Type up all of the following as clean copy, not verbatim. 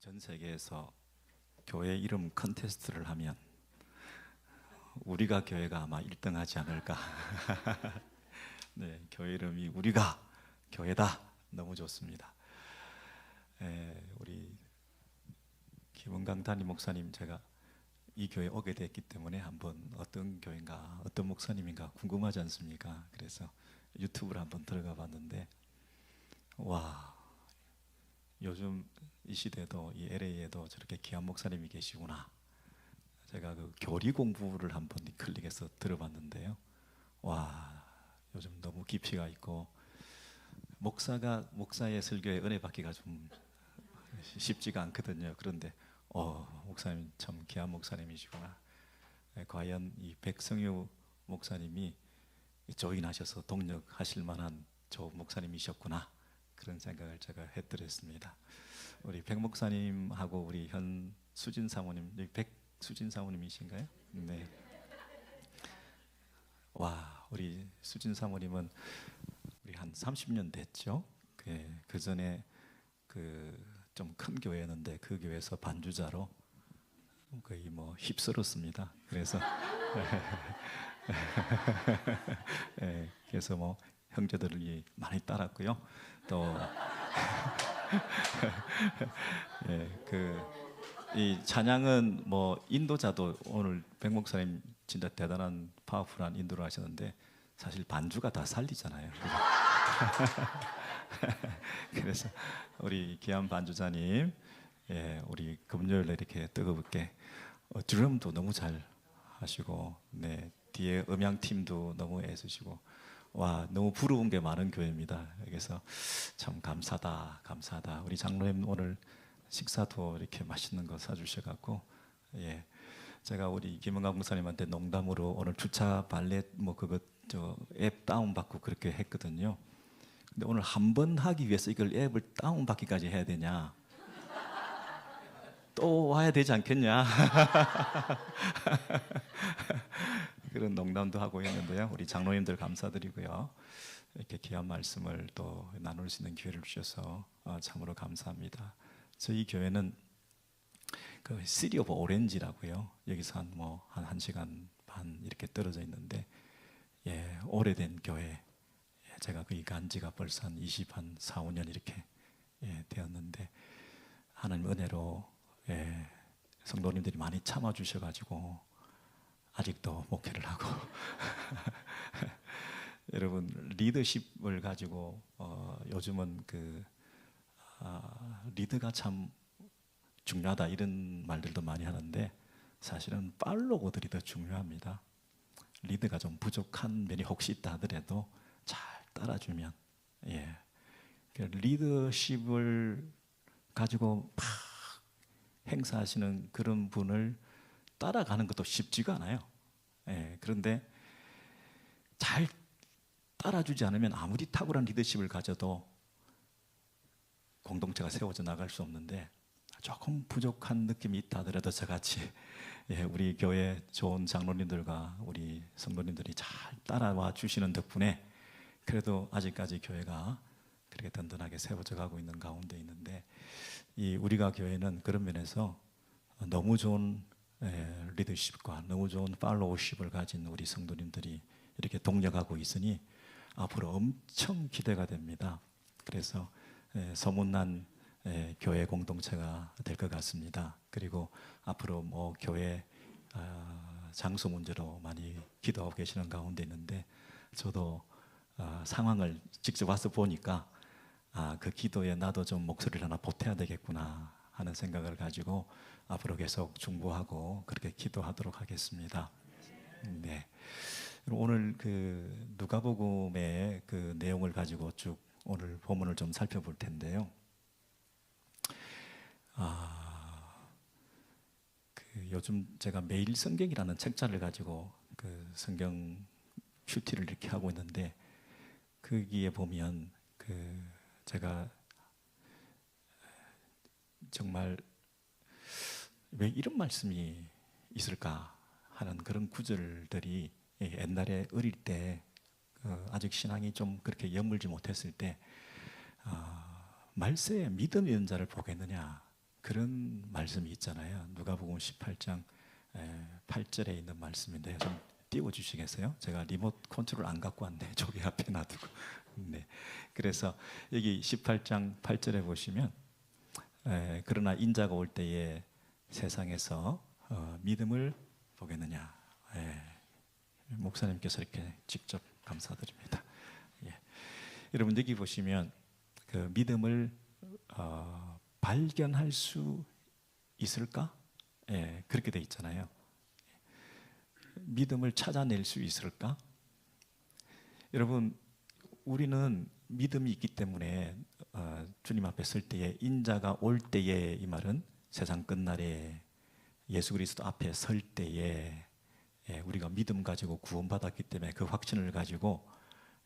전 세계에서 교회 이름 컨테스트를 하면 우리가 교회가 아마 1등 하지 않을까. 네, 교회 이름이 우리가 교회다. 너무 좋습니다. 우리 김은강 담임 목사님, 제가 이 교회 오게 됐기 때문에 한번 어떤 교회인가, 어떤 목사님인가 궁금하지 않습니까? 그래서 유튜브를 한번 들어가 봤는데, 와, 요즘 이 시대도, 이 LA에도 저렇게 귀한 목사님이 계시구나. 제가 그 교리 공부를 한번 클릭해서 들어봤는데요. 와, 요즘 너무 깊이가 있고, 목사의 설교에 은혜 받기가 좀 쉽지가 않거든요. 그런데 목사님 참 귀한 목사님이시구나. 과연 이 백성유 목사님이 조인하셔서 동력하실 만한 좋은 목사님이셨구나, 그런 생각을 제가 해드렸습니다. 우리 백 목사님하고 우리 현수진 사모님, 여기 백수진 사모님이신가요? 네. 와, 우리 수진 사모님은 우리 한 30년 됐죠. 그 전에 그 좀 큰 교회였는데 그 교회에서 반주자로 거의 뭐 휩쓸었습니다. 그래서 그래서 뭐 형제들이 많이 따랐고요. 또 이 찬양은 뭐 인도자도, 오늘 백 목사님 진짜 대단한 파워풀한 인도를 하셨는데 사실 반주가 다 살리잖아요. 그래서 우리 귀한 반주자님, 우리 금요일에 이렇게 뜨겁게 드럼도 너무 잘 하시고, 네, 뒤에 음향팀도 너무 애쓰시고, 와, 너무 부러운 게 많은 교회입니다. 그래서 참 감사하다. 우리 장로님 오늘 식사도 이렇게 맛있는 거 사주셔갖고, 제가 우리 김은강 목사님한테 농담으로 오늘 주차 발렛 뭐 그거 앱 다운 받고 그렇게 했거든요. 근데 오늘 한 번 하기 위해서 이걸 앱을 다운 받기까지 해야 되냐? 또 와야 되지 않겠냐? 그런 농담도 하고 있는데요. 우리 장로님들 감사드리고요. 이렇게 귀한 말씀을 또 나눌 수 있는 기회를 주셔서 참으로 감사합니다. 저희 교회는 그 시티 오브 오렌지라고요. 여기서 한 1시간 반 이렇게 떨어져 있는데, 오래된 교회. 제가 거기 간 지가 벌써 한 4, 5년 이렇게 되었는데, 하나님 은혜로 성도님들이 많이 참아주셔가지고 아직도 목회를 하고 여러분, 리더십을 가지고 요즘은 리드가 참 중요하다 이런 말들도 많이 하는데, 사실은 팔로워들이 더 중요합니다. 리드가 좀 부족한 면이 혹시 있다 하더라도 잘 따라주면, 리더십을 가지고 막 행사하시는 그런 분을 따라가는 것도 쉽지가 않아요. 그런데 잘 따라주지 않으면 아무리 탁월한 리더십을 가져도 공동체가 세워져 나갈 수 없는데, 조금 부족한 느낌이 있다 하더라도 저같이 우리 교회 좋은 장로님들과 우리 성도님들이 잘 따라와 주시는 덕분에 그래도 아직까지 교회가 그렇게 든든하게 세워져 가고 있는 가운데 있는데, 이 우리가 교회는 그런 면에서 너무 좋은 리더십과 너무 좋은 팔로우십을 가진 우리 성도님들이 이렇게 동력하고 있으니 앞으로 엄청 기대가 됩니다. 그래서 소문난 교회 공동체가 될 것 같습니다. 그리고 앞으로 뭐 교회 장소 문제로 많이 기도하고 계시는 가운데 있는데, 저도 상황을 직접 와서 보니까 그 기도에 나도 좀 목소리를 하나 보태야 되겠구나 하는 생각을 가지고 앞으로 계속 중보하고 그렇게 기도하도록 하겠습니다. 네. 오늘 그 누가복음의 그 내용을 가지고 쭉 오늘 본문을 좀 살펴볼 텐데요. 요즘 제가 매일 성경이라는 책자를 가지고 그 성경 큐티를 이렇게 하고 있는데, 거기에 보면 제가 정말 왜 이런 말씀이 있을까 하는 그런 구절들이, 옛날에 어릴 때 아직 신앙이 좀 그렇게 여물지 못했을 때 말세에 믿음의 연자를 보겠느냐, 그런 말씀이 있잖아요. 누가복음 18장 8절에 있는 말씀인데요. 좀 띄워주시겠어요? 제가 리모트 컨트롤 안 갖고 왔네. 저기 앞에 놔두고. 네. 그래서 여기 18장 8절에 보시면 그러나 인자가 올 때에 세상에서 믿음을 보겠느냐. 목사님께서 이렇게 직접 감사드립니다. 여러분 여기 보시면 그 믿음을 발견할 수 있을까? 그렇게 돼 있잖아요. 믿음을 찾아낼 수 있을까? 여러분 우리는 믿음이 있기 때문에 주님 앞에 설 때에 인자가 올 때에 이 말은 세상 끝날에 예수 그리스도 앞에 설 때에 우리가 믿음 가지고 구원받았기 때문에 그 확신을 가지고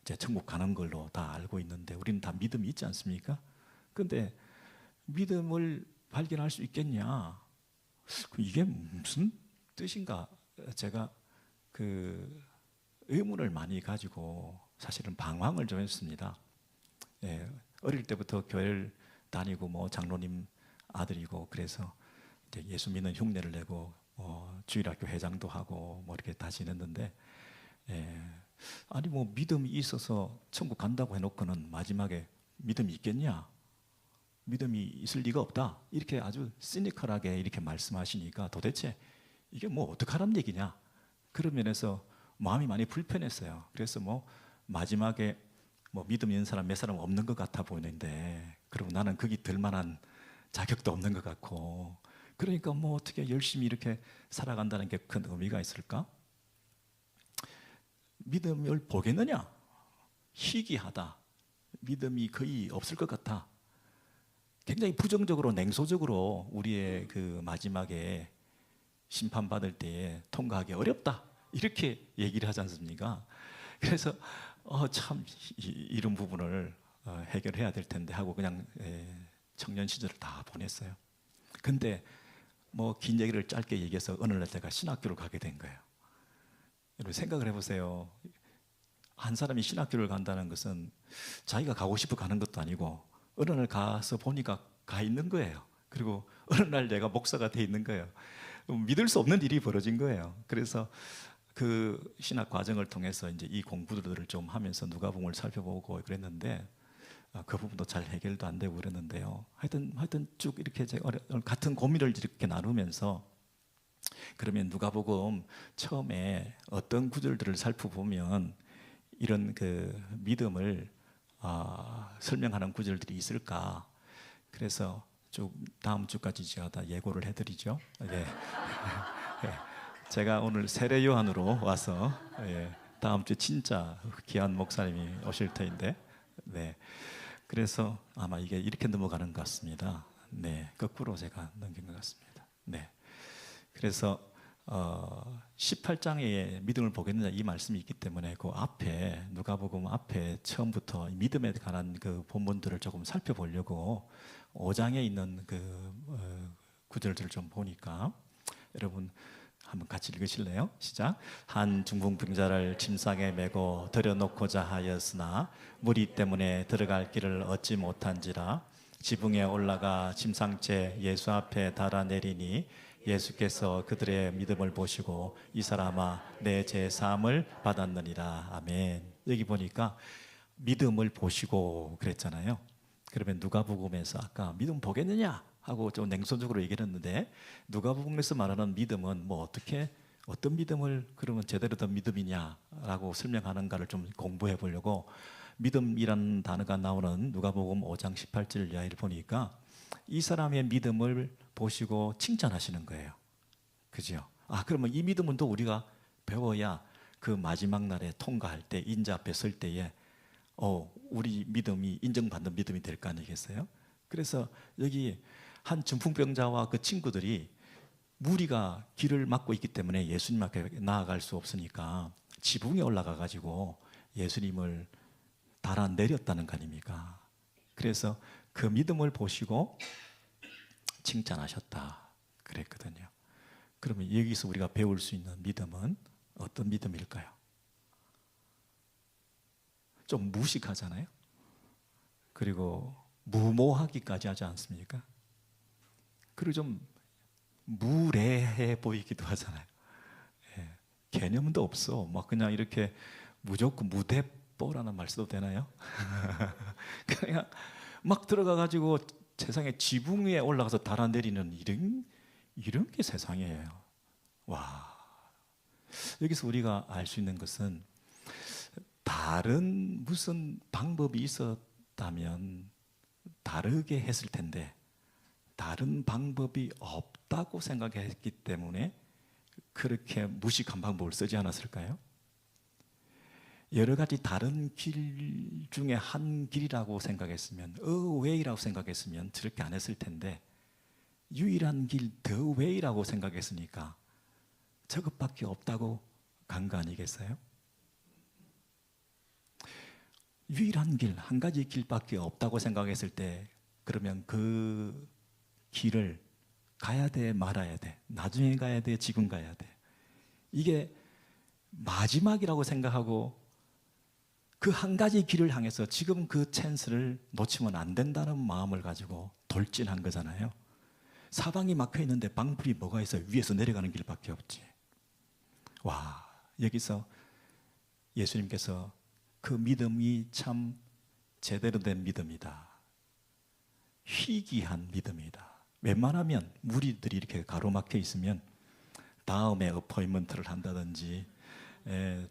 이제 천국 가는 걸로 다 알고 있는데 우리는 다 믿음이 있지 않습니까? 근데 믿음을 발견할 수 있겠냐? 이게 무슨 뜻인가? 제가 그 의문을 많이 가지고 사실은 방황을 좀 했습니다. 어릴 때부터 교회를 다니고 뭐 장로님 아들이고 그래서 이제 예수 믿는 흉내를 내고 주일학교 회장도 하고 뭐 이렇게 다 지냈는데 아니 뭐 믿음이 있어서 천국 간다고 해놓고는 마지막에 믿음이 있겠냐? 믿음이 있을 리가 없다. 이렇게 아주 시니컬하게 이렇게 말씀하시니까 도대체 이게 뭐 어떡하란 얘기냐? 그런 면에서 마음이 많이 불편했어요. 그래서 뭐 마지막에 뭐 믿음 있는 사람 몇 사람 없는 것 같아 보이는데 그리고 나는 거기 들 만한 자격도 없는 것 같고 그러니까 뭐 어떻게 열심히 이렇게 살아간다는 게 큰 의미가 있을까? 믿음을 보겠느냐? 희귀하다. 믿음이 거의 없을 것 같아. 굉장히 부정적으로 냉소적으로 우리의 그 마지막에 심판받을 때에 통과하기 어렵다. 이렇게 얘기를 하지 않습니까? 그래서 참 이런 부분을 해결해야 될 텐데 하고 그냥 청년 시절을 다 보냈어요. 근데 뭐 긴 얘기를 짧게 얘기해서 어느 날 제가 신학교를 가게 된 거예요. 여러분 생각을 해보세요. 한 사람이 신학교를 간다는 것은 자기가 가고 싶어 가는 것도 아니고 어느 날 가서 보니까 가 있는 거예요. 그리고 어느 날 내가 목사가 돼 있는 거예요. 믿을 수 없는 일이 벌어진 거예요. 그래서 그 신학 과정을 통해서 이제 이 공부들을 좀 하면서 누가복음을 살펴보고 그랬는데 그 부분도 잘 해결도 안 되고 그랬는데요. 하여튼 쭉 이렇게 제가 같은 고민을 이렇게 나누면서 그러면 누가복음 처음에 어떤 구절들을 살펴보면 이런 그 믿음을 설명하는 구절들이 있을까? 그래서 쭉 다음 주까지 제가 다 예고를 해드리죠. 제가 오늘 세례 요한으로 와서 다음 주 진짜 귀한 목사님이 오실 터인데, 그래서 아마 이게 이렇게 넘어가는 것 같습니다. 거꾸로 제가 넘긴 것 같습니다. 그래서 18장에 믿음을 보겠느냐 이 말씀이 있기 때문에 그 앞에 누가복음 앞에 처음부터 믿음에 관한 그 본문들을 조금 살펴보려고 5장에 있는 그 구절들을 좀 보니까 여러분 한번 같이 읽으실래요? 시작. 한 중풍병자를 침상에 메고 들여놓고자 하였으나 무리 때문에 들어갈 길을 얻지 못한지라 지붕에 올라가 침상째 예수 앞에 달아내리니 예수께서 그들의 믿음을 보시고 이 사람아 내 죄 사함을 받았느니라. 아멘. 여기 보니까 믿음을 보시고 그랬잖아요. 그러면 누가복음에서 아까 믿음 보겠느냐 하고 좀 냉소적으로 얘기했는데 누가복음에서 말하는 믿음은 뭐 어떤 믿음을 그러면 제대로 된 믿음이냐라고 설명하는가를 좀 공부해 보려고 믿음이라는 단어가 나오는 누가복음 5장 18절 이하를 보니까 이 사람의 믿음을 보시고 칭찬하시는 거예요. 그죠? 그러면 이 믿음은 또 우리가 배워야 그 마지막 날에 통과할 때 인자 앞에 설 때에 우리 믿음이 인정받는 믿음이 될 거 아니겠어요? 그래서 여기 한 중풍병자와 그 친구들이 무리가 길을 막고 있기 때문에 예수님 앞에 나아갈 수 없으니까 지붕에 올라가 가지고 예수님을 달아내렸다는 거 아닙니까? 그래서 그 믿음을 보시고 칭찬하셨다 그랬거든요. 그러면 여기서 우리가 배울 수 있는 믿음은 어떤 믿음일까요? 좀 무식하잖아요. 그리고 무모하기까지 하지 않습니까? 그리고 좀 무례해 보이기도 하잖아요. 예, 개념도 없어. 막 그냥 이렇게 무조건 무대뽀라는 말 써도 되나요? 그냥 막 들어가가지고 세상에 지붕 위에 올라가서 달아내리는 이런 게 세상이에요. 와, 여기서 우리가 알 수 있는 것은 다른 무슨 방법이 있었다면 다르게 했을 텐데 다른 방법이 없다고 생각했기 때문에 그렇게 무식한 방법을 쓰지 않았을까요? 여러 가지 다른 길 중에 한 길이라고 생각했으면, 웨이라고 생각했으면 저렇게 안 했을 텐데 유일한 길, 더 웨이라고 생각했으니까 저것밖에 없다고 간 거 아니겠어요? 유일한 길, 한 가지 길밖에 없다고 생각했을 때 그러면 그 길을 가야 돼, 말아야 돼, 나중에 가야 돼, 지금 가야 돼, 이게 마지막이라고 생각하고 그 한 가지 길을 향해서 지금 그 찬스를 놓치면 안 된다는 마음을 가지고 돌진한 거잖아요. 사방이 막혀 있는데 방법이 뭐가 있어요? 위에서 내려가는 길밖에 없지. 와, 여기서 예수님께서 그 믿음이 참 제대로 된 믿음이다, 희귀한 믿음이다. 웬만하면 무리들이 이렇게 가로막혀 있으면 다음에 어포인먼트를 한다든지,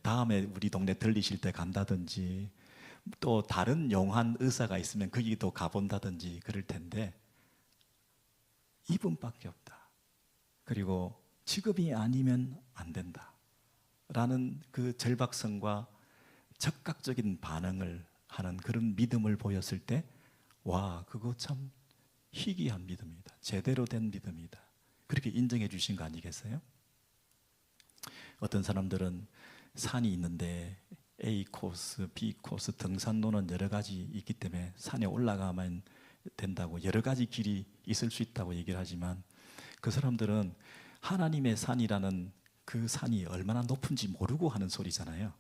다음에 우리 동네 들리실 때 간다든지, 또 다른 용한 의사가 있으면 거기도 가본다든지 그럴 텐데 이분밖에 없다. 그리고 지금이 아니면 안 된다 라는 그 절박성과 적극적인 반응을 하는 그런 믿음을 보였을 때, 와, 그거 참 희귀한 믿음이다, 제대로 된 믿음이다, 그렇게 인정해 주신 거 아니겠어요? 어떤 사람들은 산이 있는데 A 코스, B 코스, 등산로는 여러 가지 있기 때문에 산에 올라가면 된다고, 여러 가지 길이 있을 수 있다고 얘기를 하지만 그 사람들은 하나님의 산이라는 그 산이 얼마나 높은지 모르고 하는 소리잖아요.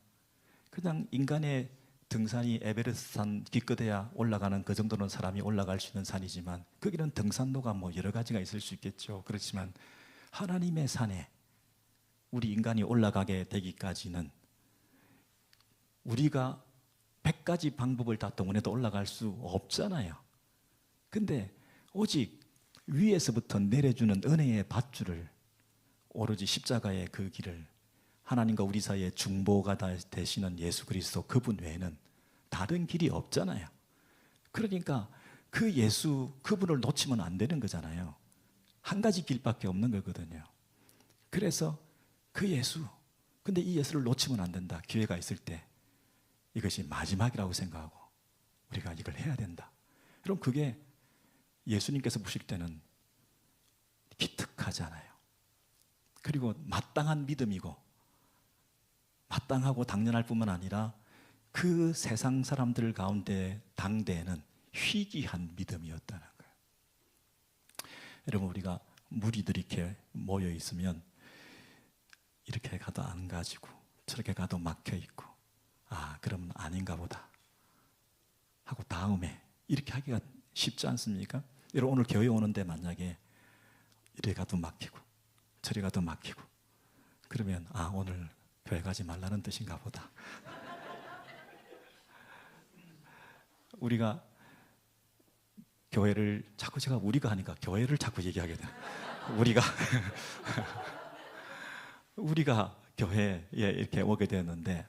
그냥 인간의 등산이 에베레스트 산 기껏해야 올라가는 그 정도는 사람이 올라갈 수 있는 산이지만 거기는 등산로가 뭐 여러 가지가 있을 수 있겠죠. 그렇지만 하나님의 산에 우리 인간이 올라가게 되기까지는 우리가 100가지 방법을 다 동원해도 올라갈 수 없잖아요. 근데 오직 위에서부터 내려주는 은혜의 밧줄을, 오로지 십자가의 그 길을, 하나님과 우리 사이의 중보가 되시는 예수 그리스도 그분 외에는 다른 길이 없잖아요. 그러니까 그 예수, 그분을 놓치면 안 되는 거잖아요. 한 가지 길밖에 없는 거거든요. 그래서 그 예수, 근데 이 예수를 놓치면 안 된다. 기회가 있을 때 이것이 마지막이라고 생각하고 우리가 이걸 해야 된다. 그럼 그게 예수님께서 보실 때는 기특하잖아요. 그리고 마땅한 믿음이고 마땅하고 당연할 뿐만 아니라 그 세상 사람들 가운데 당대에는 희귀한 믿음이었다는 거예요. 여러분, 우리가 무리들이 이렇게 모여 있으면 이렇게 가도 안 가지고 저렇게 가도 막혀 있고, 아, 그러면 아닌가 보다 하고 다음에 이렇게 하기가 쉽지 않습니까? 여러분, 오늘 교회 오는데 만약에 이래 가도 막히고 저리 가도 막히고 그러면 아, 오늘 교회 가지 말라는 뜻인가 보다. 우리가 교회를 자꾸, 제가 우리가 하니까 교회를 자꾸 얘기하게 돼요. 우리가 교회에 이렇게 오게 되었는데,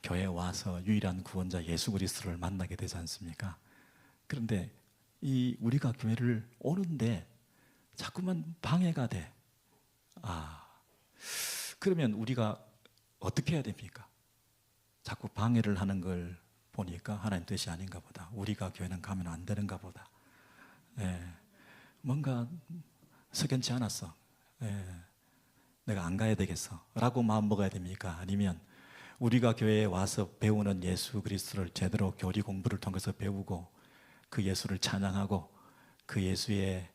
교회에 와서 유일한 구원자 예수 그리스도를 만나게 되지 않습니까? 그런데 이 우리가 교회를 오는데 자꾸만 방해가 돼. 그러면 우리가 어떻게 해야 됩니까? 자꾸 방해를 하는 걸 보니까 하나님 뜻이 아닌가 보다. 우리가 교회는 가면 안 되는가 보다. 뭔가 석연치 않았어. 내가 안 가야 되겠어 라고 마음 먹어야 됩니까? 아니면 우리가 교회에 와서 배우는 예수 그리스도를 제대로 교리 공부를 통해서 배우고 그 예수를 찬양하고 그 예수의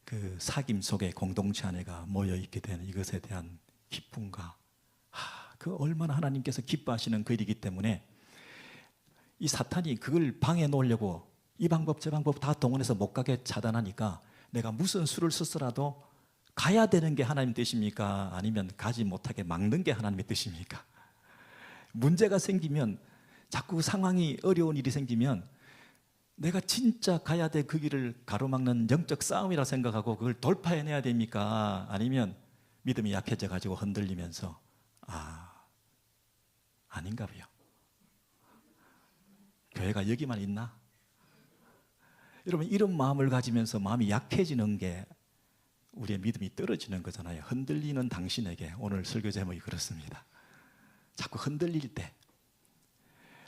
그 사귐 속에 공동체 안에가 모여 있게 되는 이것에 대한 기쁨과, 그 얼마나 하나님께서 기뻐하시는 그 일이기 때문에 이 사탄이 그걸 방해 놓으려고 이 방법 저 방법 다 동원해서 못 가게 차단하니까 내가 무슨 수를 썼더라도 가야 되는 게 하나님의 뜻입니까? 아니면 가지 못하게 막는 게 하나님의 뜻입니까? 문제가 생기면, 자꾸 상황이 어려운 일이 생기면 내가 진짜 가야 될 그 길을 가로막는 영적 싸움이라 생각하고 그걸 돌파해내야 됩니까? 아니면 믿음이 약해져 가지고 흔들리면서 아닌가 봐요. 교회가 여기만 있나? 여러분, 이런 마음을 가지면서 마음이 약해지는 게 우리의 믿음이 떨어지는 거잖아요. 흔들리는 당신에게 오늘 설교 제목이 그렇습니다. 자꾸 흔들릴 때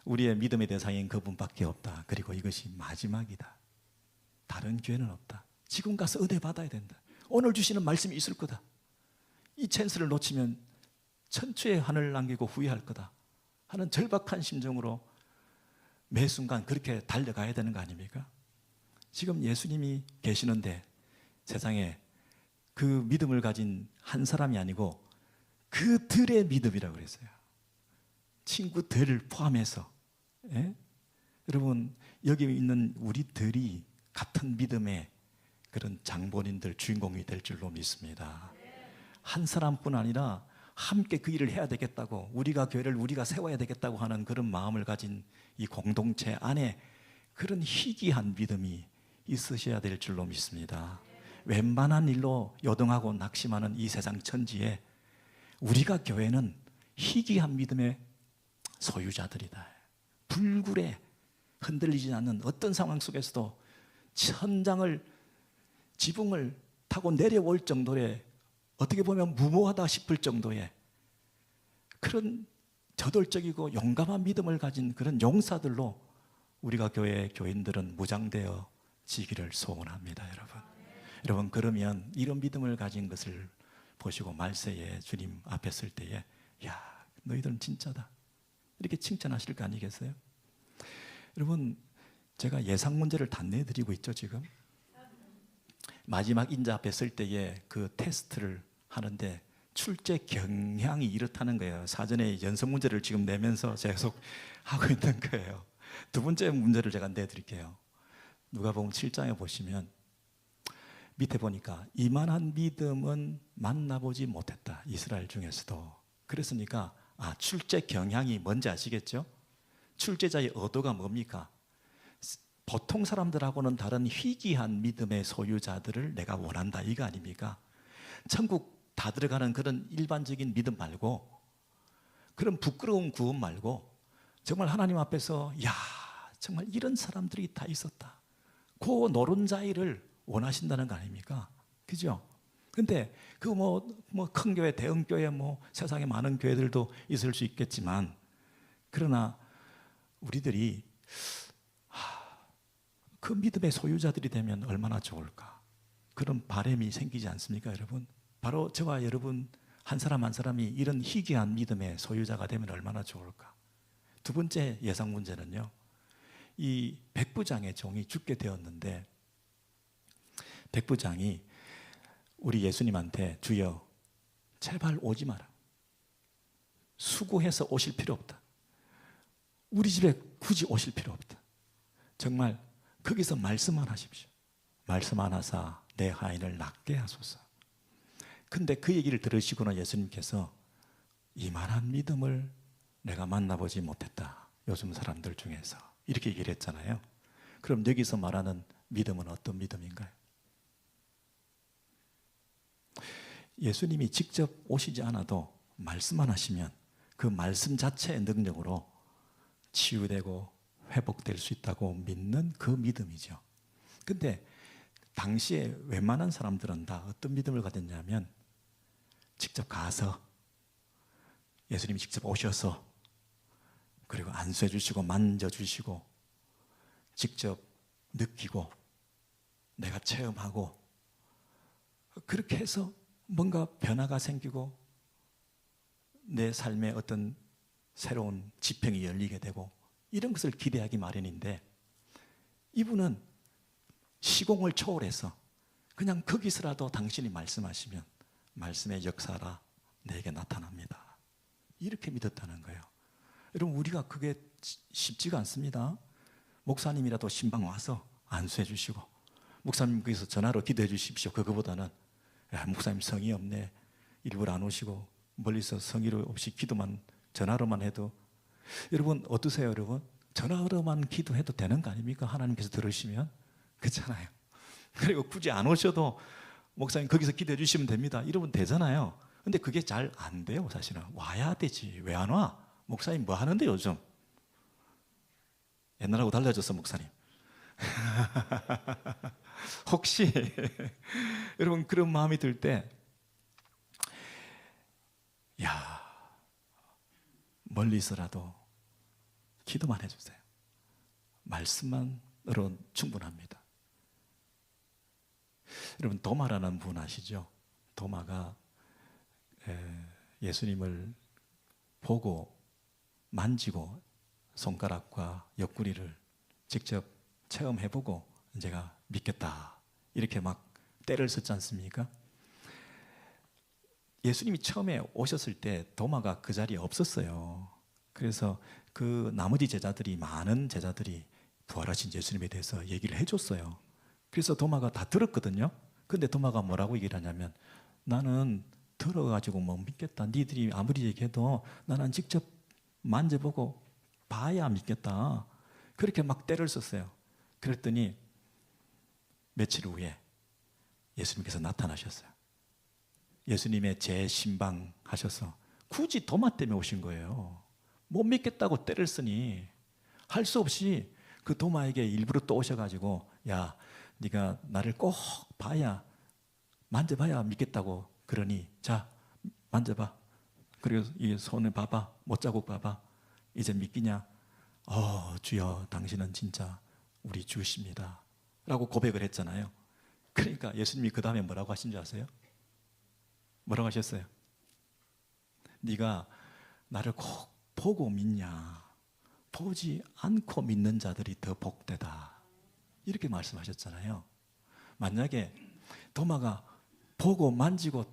우리의 믿음의 대상인 그분밖에 없다. 그리고 이것이 마지막이다. 다른 기회는 없다. 지금 가서 은혜 받아야 된다. 오늘 주시는 말씀이 있을 거다. 이 찬스를 놓치면 천추의 하늘을 남기고 후회할 거다 하는 절박한 심정으로 매 순간 그렇게 달려가야 되는 거 아닙니까? 지금 예수님이 계시는데 세상에 그 믿음을 가진 한 사람이 아니고 그들의 믿음이라고 그랬어요. 친구들을 포함해서. 예? 여러분, 여기 있는 우리들이 같은 믿음의 그런 장본인들, 주인공이 될 줄로 믿습니다. 한 사람뿐 아니라 함께 그 일을 해야 되겠다고, 우리가 교회를 우리가 세워야 되겠다고 하는 그런 마음을 가진 이 공동체 안에 그런 희귀한 믿음이 있으셔야 될 줄로 믿습니다. 웬만한 일로 요동하고 낙심하는 이 세상 천지에 우리가 교회는 희귀한 믿음의 소유자들이다. 불굴에 흔들리지 않는 어떤 상황 속에서도 천장을, 지붕을 타고 내려올 정도의, 어떻게 보면 무모하다 싶을 정도의 그런 저돌적이고 용감한 믿음을 가진 그런 용사들로 우리가 교회 교인들은 무장되어 지기를 소원합니다. 여러분, 그러면 이런 믿음을 가진 것을 보시고 말세에 주님 앞에 설 때에 야, 너희들은 진짜다 이렇게 칭찬하실 거 아니겠어요? 여러분, 제가 예상 문제를 다 내드리고 있죠. 지금 마지막 인자 앞에 설 때에 그 테스트를 하는데 출제 경향이 이렇다는 거예요. 사전에 연습 문제를 지금 내면서 계속 하고 있는 거예요. 두 번째 문제를 제가 내드릴게요. 누가복음 7장에 보시면 밑에 보니까 이만한 믿음은 만나보지 못했다. 이스라엘 중에서도. 그랬으니까 출제 경향이 뭔지 아시겠죠? 출제자의 의도가 뭡니까? 보통 사람들하고는 다른 희귀한 믿음의 소유자들을 내가 원한다, 이거 아닙니까? 천국 다 들어가는 그런 일반적인 믿음 말고, 그런 부끄러운 구원 말고, 정말 하나님 앞에서 야, 정말 이런 사람들이 다 있었다, 그 노른자이를 원하신다는 거 아닙니까? 그죠? 근데 그 큰 교회, 대형 교회, 세상에 많은 교회들도 있을 수 있겠지만, 그러나 우리들이 그 믿음의 소유자들이 되면 얼마나 좋을까? 그런 바람이 생기지 않습니까, 여러분? 바로 저와 여러분 한 사람 한 사람이 이런 희귀한 믿음의 소유자가 되면 얼마나 좋을까? 두 번째 예상 문제는요, 이 백부장의 종이 죽게 되었는데, 백부장이 우리 예수님한테 주여 제발 오지 마라, 수고해서 오실 필요 없다, 우리 집에 굳이 오실 필요 없다, 정말 거기서 말씀만 하십시오, 말씀 안 하사 내 하인을 낫게 하소서. 근데 그 얘기를 들으시고는 예수님께서 이만한 믿음을 내가 만나보지 못했다, 요즘 사람들 중에서, 이렇게 얘기를 했잖아요. 그럼 여기서 말하는 믿음은 어떤 믿음인가요? 예수님이 직접 오시지 않아도 말씀만 하시면 그 말씀 자체의 능력으로 치유되고 회복될 수 있다고 믿는 그 믿음이죠. 근데 당시에 웬만한 사람들은 다 어떤 믿음을 가졌냐면, 직접 가서 예수님이 직접 오셔서 그리고 안수해 주시고 만져주시고 직접 느끼고 내가 체험하고, 그렇게 해서 뭔가 변화가 생기고 내 삶에 어떤 새로운 지평이 열리게 되고, 이런 것을 기대하기 마련인데, 이분은 시공을 초월해서 그냥 거기서라도 당신이 말씀하시면 말씀의 역사라 내게 나타납니다, 이렇게 믿었다는 거예요. 여러분, 우리가 그게 쉽지가 않습니다. 목사님이라도 신방 와서 안수해 주시고 목사님 거기서 전화로 기도해 주십시오. 그거보다는 야, 목사님 성의 없네. 일부러 안 오시고 멀리서 성의 없이 기도만 전화로만 해도 여러분 어떠세요 여러분? 전화로만 기도해도 되는 거 아닙니까? 하나님께서 들으시면 그렇잖아요. 그리고 굳이 안 오셔도 목사님 거기서 기도해 주시면 됩니다. 이러면 되잖아요. 근데 그게 잘 안 돼요. 사실은 와야 되지. 왜 안 와? 목사님 뭐 하는데 요즘? 옛날하고 달라졌어 목사님. 혹시 여러분 그런 마음이 들 때 야, 멀리서라도 기도만 해주세요. 말씀만으로 충분합니다. 여러분 도마라는 분 아시죠? 도마가 예수님을 보고 만지고 손가락과 옆구리를 직접 체험해보고 제가 믿겠다 이렇게 막 때를 썼지 않습니까? 예수님이 처음에 오셨을 때 도마가 그 자리에 없었어요. 그래서 그 나머지 제자들이 많은 제자들이 부활하신 예수님에 대해서 얘기를 해줬어요. 그래서 도마가 다 들었거든요. 근데 도마가 뭐라고 얘기를 하냐면 나는 들어가지고 못 믿겠다. 니들이 아무리 얘기해도 나는 직접 만져보고 봐야 믿겠다. 그렇게 막 때를 썼어요. 그랬더니 며칠 후에 예수님께서 나타나셨어요. 예수님의 재신방 하셔서 굳이 도마 때문에 오신 거예요. 못 믿겠다고 때를 쓰니 할 수 없이 그 도마에게 일부러 또 오셔가지고 야 네가 나를 꼭 봐야 만져봐야 믿겠다고 그러니 자 만져봐. 그리고 이 손을 봐봐. 못자국 봐봐. 이제 믿기냐? 주여 당신은 진짜 우리 주십니다 라고 고백을 했잖아요. 그러니까 예수님이 그 다음에 뭐라고 하신 줄 아세요? 뭐라고 하셨어요? 네가 나를 꼭 보고 믿냐? 보지 않고 믿는 자들이 더 복되다 이렇게 말씀하셨잖아요. 만약에 도마가 보고 만지고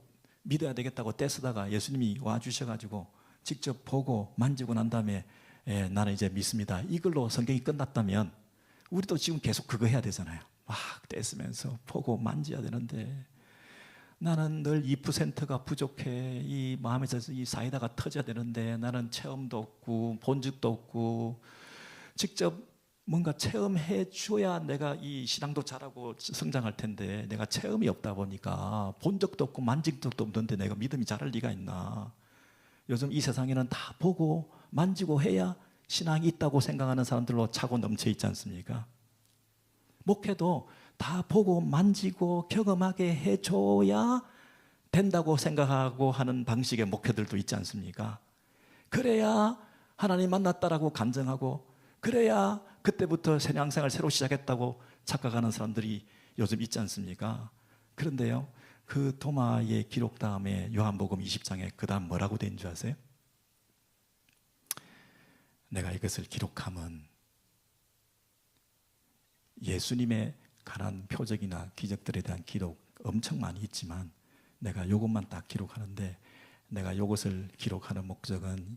믿어야 되겠다고 떼쓰다가 예수님이 와주셔가지고 직접 보고 만지고 난 다음에 나는 이제 믿습니다 이걸로 성경이 끝났다면 우리도 지금 계속 그거 해야 되잖아요. 막 떼쓰면서 보고 만져야 되는데 나는 늘 2%가 부족해. 이 마음에서 이 사이다가 터져야 되는데 나는 체험도 없고 본 적도 없고 직접 뭔가 체험해 줘야 내가 이 신앙도 잘하고 성장할 텐데 내가 체험이 없다 보니까 본 적도 없고 만진 적도 없는데 내가 믿음이 자랄 리가 있나. 요즘 이 세상에는 다 보고 만지고 해야 신앙이 있다고 생각하는 사람들로 차고 넘쳐 있지 않습니까? 목회도 다 보고 만지고 경험하게 해줘야 된다고 생각하고 하는 방식의 목회들도 있지 않습니까? 그래야 하나님 만났다라고 감정하고 그래야 그때부터 신앙생활 새로 시작했다고 착각하는 사람들이 요즘 있지 않습니까? 그런데요 그 도마의 기록 다음에 요한복음 20장에 그 다음 뭐라고 된 줄 아세요? 내가 이것을 기록함은 예수님의 관한 표적이나 기적들에 대한 기록 엄청 많이 있지만 내가 이것만 딱 기록하는데 내가 이것을 기록하는 목적은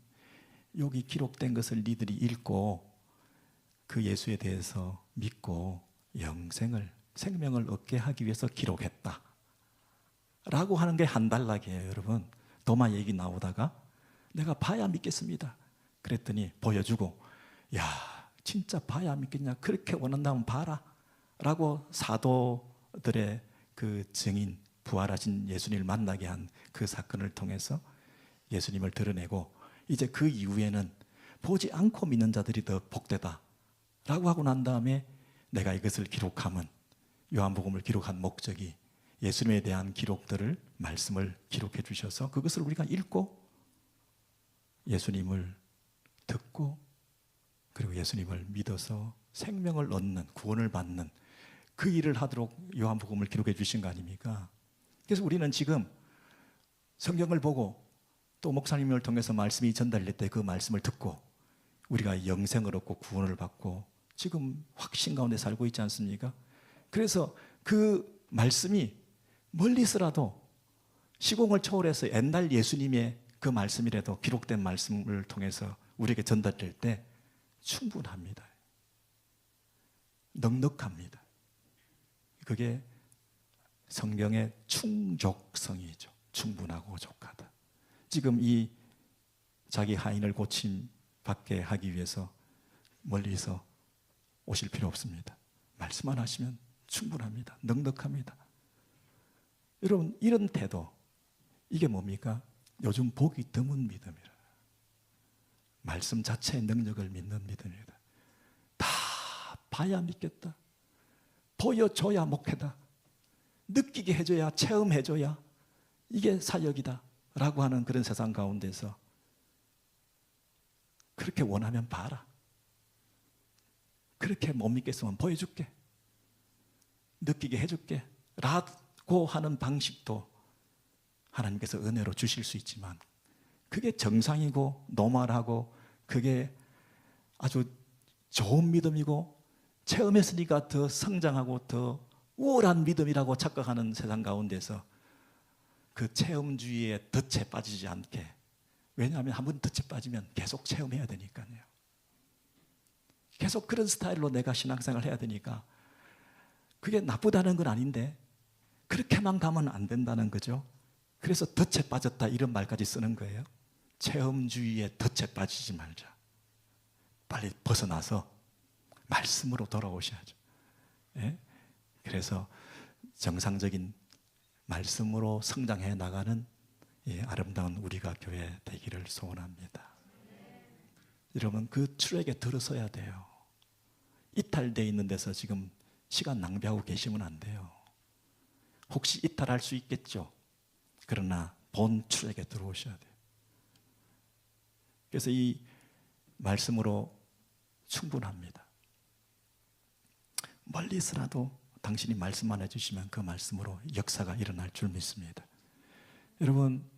여기 기록된 것을 니들이 읽고 그 예수에 대해서 믿고 생명을 얻게 하기 위해서 기록했다 라고 하는 게 한 단락이에요. 여러분 도마 얘기 나오다가 내가 봐야 믿겠습니다 그랬더니 보여주고 야 진짜 봐야 믿겠냐 그렇게 원한다면 봐라 라고 사도들의 그 증인 부활하신 예수님을 만나게 한 그 사건을 통해서 예수님을 드러내고 이제 그 이후에는 보지 않고 믿는 자들이 더 복되다 라고 하고 난 다음에 내가 이것을 기록함은 요한복음을 기록한 목적이 예수님에 대한 기록들을 말씀을 기록해 주셔서 그것을 우리가 읽고 예수님을 듣고 그리고 예수님을 믿어서 생명을 얻는 구원을 받는 그 일을 하도록 요한복음을 기록해 주신 거 아닙니까? 그래서 우리는 지금 성경을 보고 또 목사님을 통해서 말씀이 전달될 때 그 말씀을 듣고 우리가 영생을 얻고 구원을 받고 지금 확신 가운데 살고 있지 않습니까? 그래서 그 말씀이 멀리서라도 시공을 초월해서 옛날 예수님의 그 말씀이라도 기록된 말씀을 통해서 우리에게 전달될 때 충분합니다. 넉넉합니다. 그게 성경의 충족성이죠. 충분하고 족하다. 지금 이 자기 하인을 고침받게 하기 위해서 멀리서 오실 필요 없습니다. 말씀만 하시면 충분합니다. 넉넉합니다. 여러분, 이런 태도, 이게 뭡니까? 요즘 보기 드문 믿음이라. 말씀 자체의 능력을 믿는 믿음이다. 다 봐야 믿겠다. 보여줘야 목회다. 느끼게 해줘야, 체험해줘야 이게 사역이다 라고 하는 그런 세상 가운데서 그렇게 원하면 봐라. 그렇게 못 믿겠으면 보여줄게. 느끼게 해줄게 라고 하는 방식도 하나님께서 은혜로 주실 수 있지만, 그게 정상이고 노멀하고 그게 아주 좋은 믿음이고 체험했으니까 더 성장하고 더 우월한 믿음이라고 착각하는 세상 가운데서 그 체험주의에 덫에 빠지지 않게, 왜냐하면 한번 덫에 빠지면 계속 체험해야 되니까요. 계속 그런 스타일로 내가 신앙생활을 해야 되니까, 그게 나쁘다는 건 아닌데 그렇게만 가면 안 된다는 거죠. 그래서 덫에 빠졌다 이런 말까지 쓰는 거예요. 체험주의에 덫에 빠지지 말자. 빨리 벗어나서 말씀으로 돌아오셔야죠. 예? 그래서 정상적인 말씀으로 성장해 나가는 아름다운 우리가 교회 되기를 소원합니다. 여러분, 그 트랙에 들어서야 돼요. 이탈되어 있는 데서 지금 시간 낭비하고 계시면 안 돼요. 혹시 이탈할 수 있겠죠. 그러나 본 트랙에 들어오셔야 돼요. 그래서 이 말씀으로 충분합니다. 멀리서라도 당신이 말씀만 해주시면 그 말씀으로 역사가 일어날 줄 믿습니다. 여러분,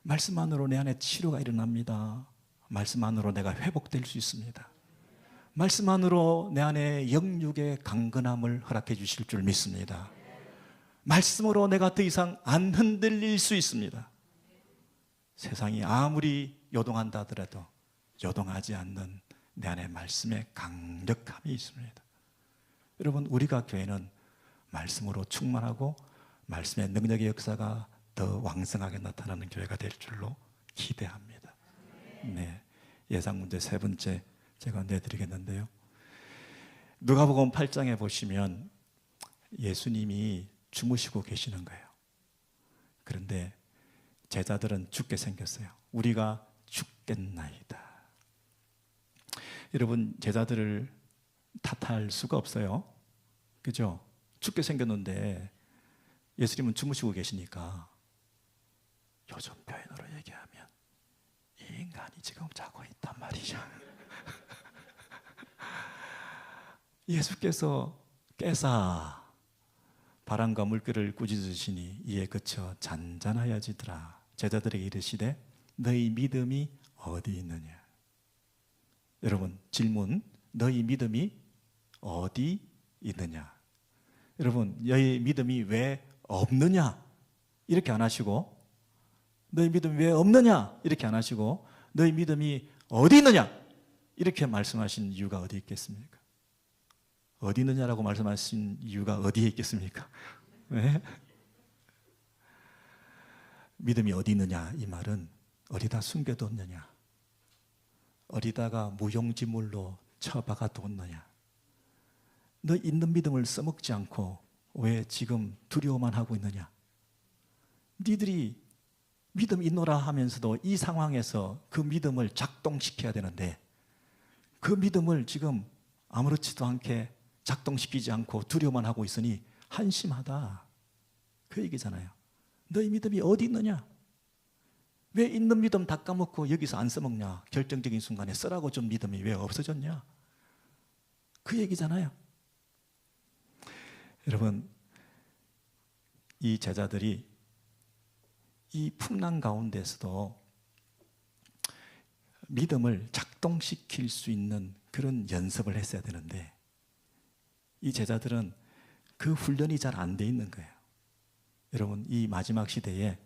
말씀만으로 내 안에 치료가 일어납니다. 말씀만으로 내가 회복될 수 있습니다. 말씀만으로 내 안에 영육의 강건함을 허락해 주실 줄 믿습니다. 말씀으로 내가 더 이상 안 흔들릴 수 있습니다. 세상이 아무리 요동한다 하더라도 요동하지 않는 내 안에 말씀의 강력함이 있습니다. 여러분, 우리가 교회는 말씀으로 충만하고 말씀의 능력의 역사가 더 왕성하게 나타나는 교회가 될 줄로 기대합니다. 네, 예상 문제 세 번째 제가 내드리겠는데요. 누가복음 8장에 보시면 예수님이 주무시고 계시는 거예요. 그런데 제자들은 죽게 생겼어요. 우리가 죽겠나이다. 여러분, 제자들을 탓할 수가 없어요. 그죠? 죽게 생겼는데 예수님은 주무시고 계시니까, 요즘 표현으로 얘기하면 이 인간이 지금 자고 있단 말이죠. 예수께서 깨사 바람과 물결을 꾸짖으시니 이에 그쳐 잔잔하여지더라. 제자들에게 이르시되 너희 믿음이 어디 있느냐. 여러분, 질문, 너희 믿음이 어디 있느냐. 여러분, 너희 믿음이 왜 없느냐 이렇게 안 하시고, 너희 믿음이 왜 없느냐 이렇게 안 하시고, 너희 믿음이 어디 있느냐 이렇게 말씀하신 이유가 어디 있겠습니까? 어디 있느냐라고 말씀하신 이유가 어디에 있겠습니까? 네? 믿음이 어디 있느냐, 이 말은 어디다 숨겨뒀느냐, 어디다가 무용지물로 처박아 뒀느냐. 너 있는 믿음을 써먹지 않고 왜 지금 두려워만 하고 있느냐. 니들이 믿음 있노라 하면서도 이 상황에서 그 믿음을 작동시켜야 되는데, 그 믿음을 지금 아무렇지도 않게 작동시키지 않고 두려워만 하고 있으니 한심하다, 그 얘기잖아요. 너희 믿음이 어디 있느냐? 왜 있는 믿음 다 까먹고 여기서 안 써먹냐? 결정적인 순간에 쓰라고 준 믿음이 왜 없어졌냐? 그 얘기잖아요. 여러분, 이 제자들이 이 풍랑 가운데서도 믿음을 작동시킬 수 있는 그런 연습을 했어야 되는데, 이 제자들은 그 훈련이 잘 안 돼 있는 거예요. 여러분, 이 마지막 시대에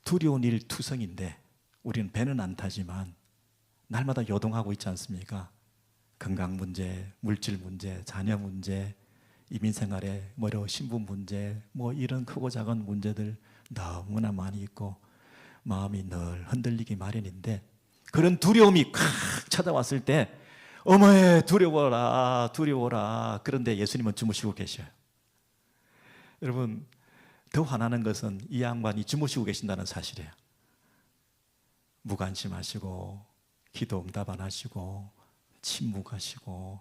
두려운 일 투성인데, 우리는 배는 안 타지만 날마다 요동하고 있지 않습니까? 건강 문제, 물질 문제, 자녀 문제, 이민 생활에 신분 문제, 이런 크고 작은 문제들 너무나 많이 있고 마음이 늘 흔들리기 마련인데, 그런 두려움이 콱 찾아왔을 때 어머에 두려워라 두려워라. 그런데 예수님은 주무시고 계셔요. 여러분, 더 화나는 것은 이 양반이 주무시고 계신다는 사실이에요. 무관심하시고 기도 응답 안 하시고 침묵하시고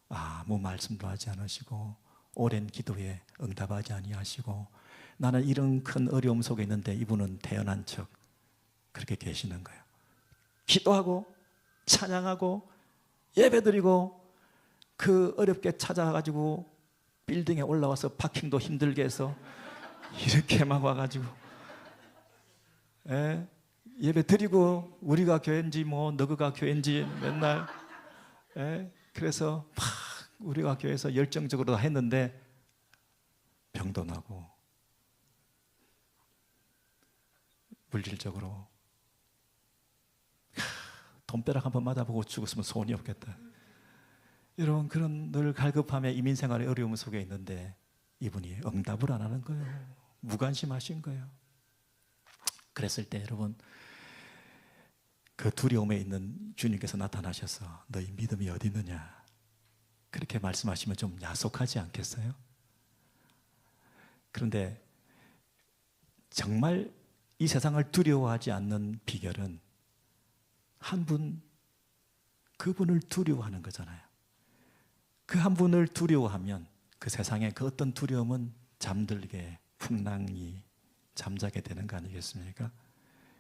아무 말씀도 하지 않으시고 오랜 기도에 응답하지 아니하시고, 나는 이런 큰 어려움 속에 있는데 이분은 태어난 척 그렇게 계시는 거예요. 기도하고 찬양하고 예배드리고 그 어렵게 찾아가지고 빌딩에 올라와서 파킹도 힘들게 해서 이렇게 막 와가지고 예배드리고, 우리가 교회인지 너그가 교회인지 맨날 그래서 막 우리가 교회에서 열정적으로 다 했는데 병도 나고 물질적으로 돈벼락 한번 맞아보고 죽었으면 소원이 없겠다. 여러분, 그런 늘 갈급함에 이민 생활의 어려움 속에 있는데 이분이 응답을 안 하는 거예요. 무관심하신 거예요. 그랬을 때 여러분, 그 두려움에 있는 주님께서 나타나셔서 너희 믿음이 어디 있느냐 그렇게 말씀하시면 좀 야속하지 않겠어요? 그런데 정말 이 세상을 두려워하지 않는 비결은 한 분, 그분을 두려워하는 거잖아요. 그 한 분을 두려워하면 그 세상의 그 어떤 두려움은 잠들게, 풍랑이 잠자게 되는 거 아니겠습니까?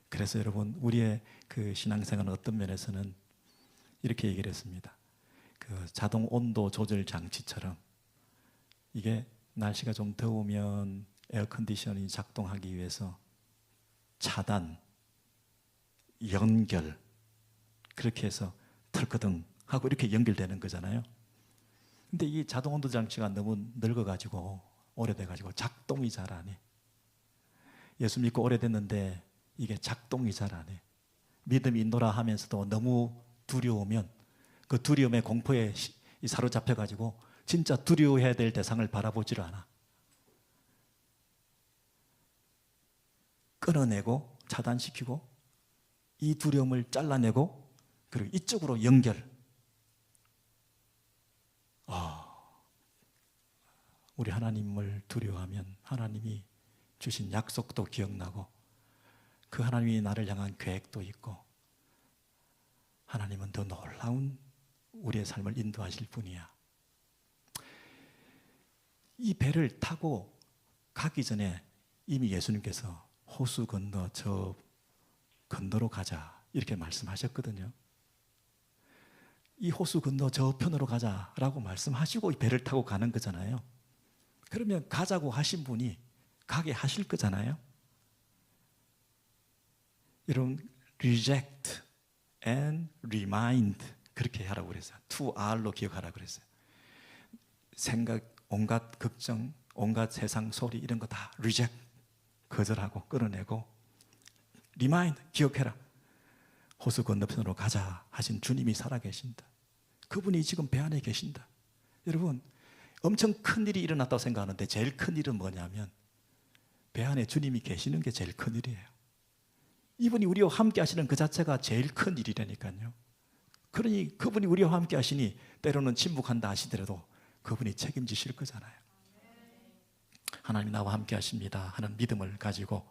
그래서 여러분, 우리의 그 신앙생활은 어떤 면에서는 이렇게 얘기를 했습니다. 그 자동 온도 조절 장치처럼, 이게 날씨가 좀 더우면 에어컨디션이 작동하기 위해서 차단, 연결, 그렇게 해서 털커덩 하고 이렇게 연결되는 거잖아요. 근데 이 자동 온도 장치가 너무 늙어가지고 오래돼가지고 작동이 잘 안 해. 예수 믿고 오래됐는데 이게 작동이 잘 안 해. 믿음이 인도라 하면서도 너무 두려우면 그 두려움의 공포에 사로잡혀가지고 진짜 두려워해야 될 대상을 바라보지를 않아. 끊어내고 차단시키고 이 두려움을 잘라내고 그리고 이쪽으로 연결. 우리 하나님을 두려워하면 하나님이 주신 약속도 기억나고 그 하나님이 나를 향한 계획도 있고 하나님은 더 놀라운 우리의 삶을 인도하실 분이야. 이 배를 타고 가기 전에 이미 예수님께서 호수 건너 저 건너로 가자 이렇게 말씀하셨거든요. 이 호수 건너 저 편으로 가자라고 말씀하시고 이 배를 타고 가는 거잖아요. 그러면 가자고 하신 분이 가게 하실 거잖아요. 여러분, reject and remind 그렇게 하라고 그랬어요. 2R로 기억하라고 그랬어요. 생각, 온갖 걱정, 온갖 세상 소리 이런 거 다 reject, 거절하고 끌어내고 remind, 기억해라. 호수 건너편으로 가자 하신 주님이 살아계신다. 그분이 지금 배 안에 계신다. 여러분, 엄청 큰 일이 일어났다고 생각하는데 제일 큰 일은 뭐냐면 배 안에 주님이 계시는 게 제일 큰 일이에요. 이분이 우리와 함께 하시는 그 자체가 제일 큰 일이라니까요. 그러니 그분이 우리와 함께 하시니 때로는 침묵한다 하시더라도 그분이 책임지실 거잖아요. 하나님 나와 함께 하십니다 하는 믿음을 가지고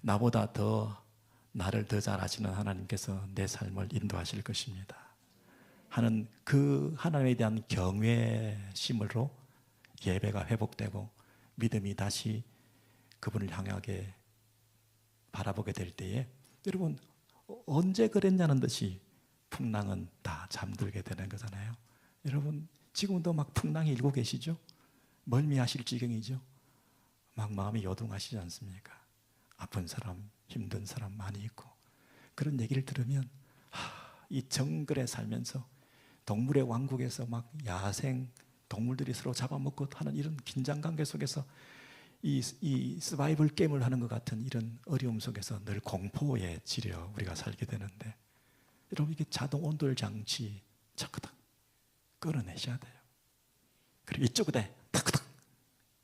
나보다 더 나를 더 잘 아시는 하나님께서 내 삶을 인도하실 것입니다 하는 그 하나님에 대한 경외심으로 예배가 회복되고 믿음이 다시 그분을 향하게 바라보게 될 때에 여러분, 언제 그랬냐는 듯이 풍랑은 다 잠들게 되는 거잖아요. 여러분, 지금도 막 풍랑이 일고 계시죠? 멀미하실 지경이죠? 막 마음이 요동하시지 않습니까? 아픈 사람, 힘든 사람 많이 있고 그런 얘기를 들으면 이 정글에 살면서 동물의 왕국에서 막 야생 동물들이 서로 잡아먹고 하는 이런 긴장관계 속에서 이 서바이벌 게임을 하는 것 같은 이런 어려움 속에서 늘 공포에 지려 우리가 살게 되는데 여러분, 이게 자동 온돌 장치 차크닥 끌어내셔야 돼요. 그리고 이쪽에 탁탁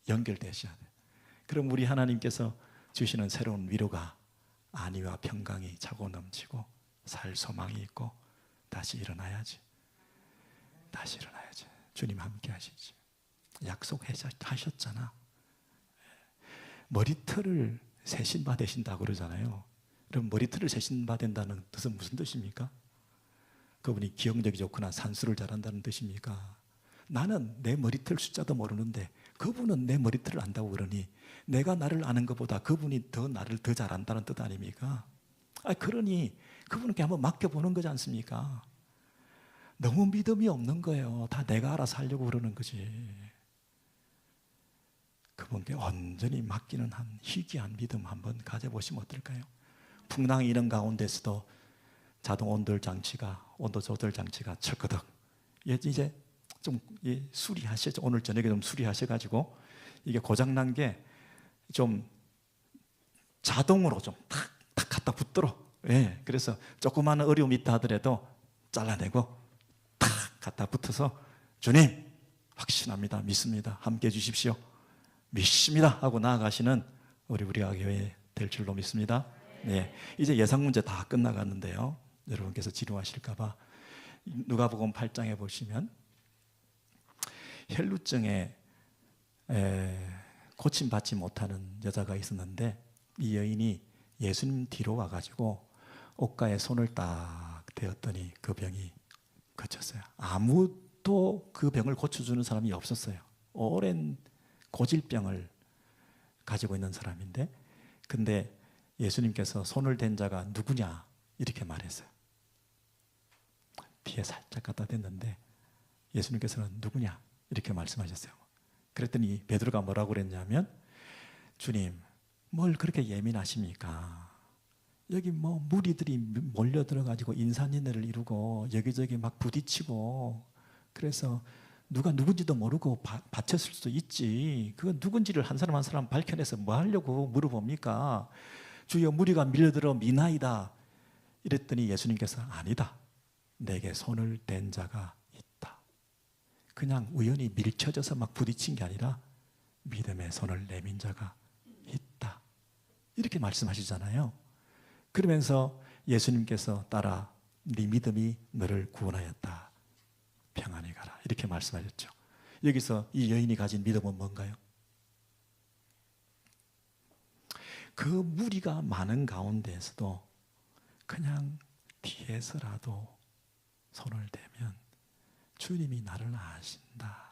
연결되셔야 돼요. 그럼 우리 하나님께서 주시는 새로운 위로가 안위와 평강이 차고 넘치고 살 소망이 있고 다시 일어나야지. 다시 일어나야지. 주님 함께 하시지. 약속하셨잖아. 머리털을 새신 받으신다고 그러잖아요. 그럼 머리털을 새신 받는다는 뜻은 무슨 뜻입니까? 그분이 기억력이 좋거나 산수를 잘한다는 뜻입니까? 나는 내 머리털 숫자도 모르는데 그분은 내 머리털을 안다고 그러니 내가 나를 아는 것보다 그분이 더 나를 더 잘 안다는 뜻 아닙니까? 그러니 그분께 한번 맡겨보는 거지 않습니까? 너무 믿음이 없는 거예요. 다 내가 알아서 하려고 그러는 거지. 그분께 온전히 맡기는 한 희귀한 믿음 한번 가져보시면 어떨까요? 풍랑 이런 가운데서도 자동 온돌 장치가, 온도 조절 장치가 척거덕. 이제 좀 수리하셔죠. 오늘 저녁에 좀 수리하셔가지고 이게 고장난 게 좀 자동으로 좀 탁탁 갖다 붙도록. 예, 그래서 조그마한 어려움이 있다 하더라도 잘라내고 탁 갖다 붙어서 주님 확신합니다. 믿습니다. 함께 해주십시오. 믿습니다 하고 나아가시는 우리 교회 될 줄로 믿습니다. 네, 이제 예상 문제 다 끝나갔는데요. 여러분께서 지루하실까 봐 누가복음 8장에 보시면 혈루증에 고침받지 못하는 여자가 있었는데 이 여인이 예수님 뒤로 와가지고 옷가에 손을 딱 대었더니 그 병이 그쳤어요. 아무도 그 병을 고쳐주는 사람이 없었어요. 오랜 고질병을 가지고 있는 사람인데, 근데 예수님께서 손을 댄 자가 누구냐 이렇게 말했어요. 뒤에 살짝 갖다 댔는데 예수님께서는 누구냐 이렇게 말씀하셨어요. 그랬더니 베드로가 뭐라고 그랬냐면, 주님 뭘 그렇게 예민하십니까? 여기 뭐 무리들이 몰려들어가지고 인산인해를 이루고 여기저기 막 부딪히고 그래서 누가 누군지도 모르고 바쳤을 수도 있지. 그건 누군지를 한 사람 한 사람 밝혀내서 뭐 하려고 물어봅니까? 주여 무리가 밀려들어 미나이다. 이랬더니 예수님께서 아니다. 내게 손을 댄 자가 있다. 그냥 우연히 밀쳐져서 막 부딪힌 게 아니라 믿음의 손을 내민 자가 있다. 이렇게 말씀하시잖아요. 그러면서 예수님께서 따라 네 믿음이 너를 구원하였다. 평안히 가라. 이렇게 말씀하셨죠. 여기서 이 여인이 가진 믿음은 뭔가요? 그 무리가 많은 가운데에서도 그냥 뒤에서라도 손을 대면 주님이 나를 아신다.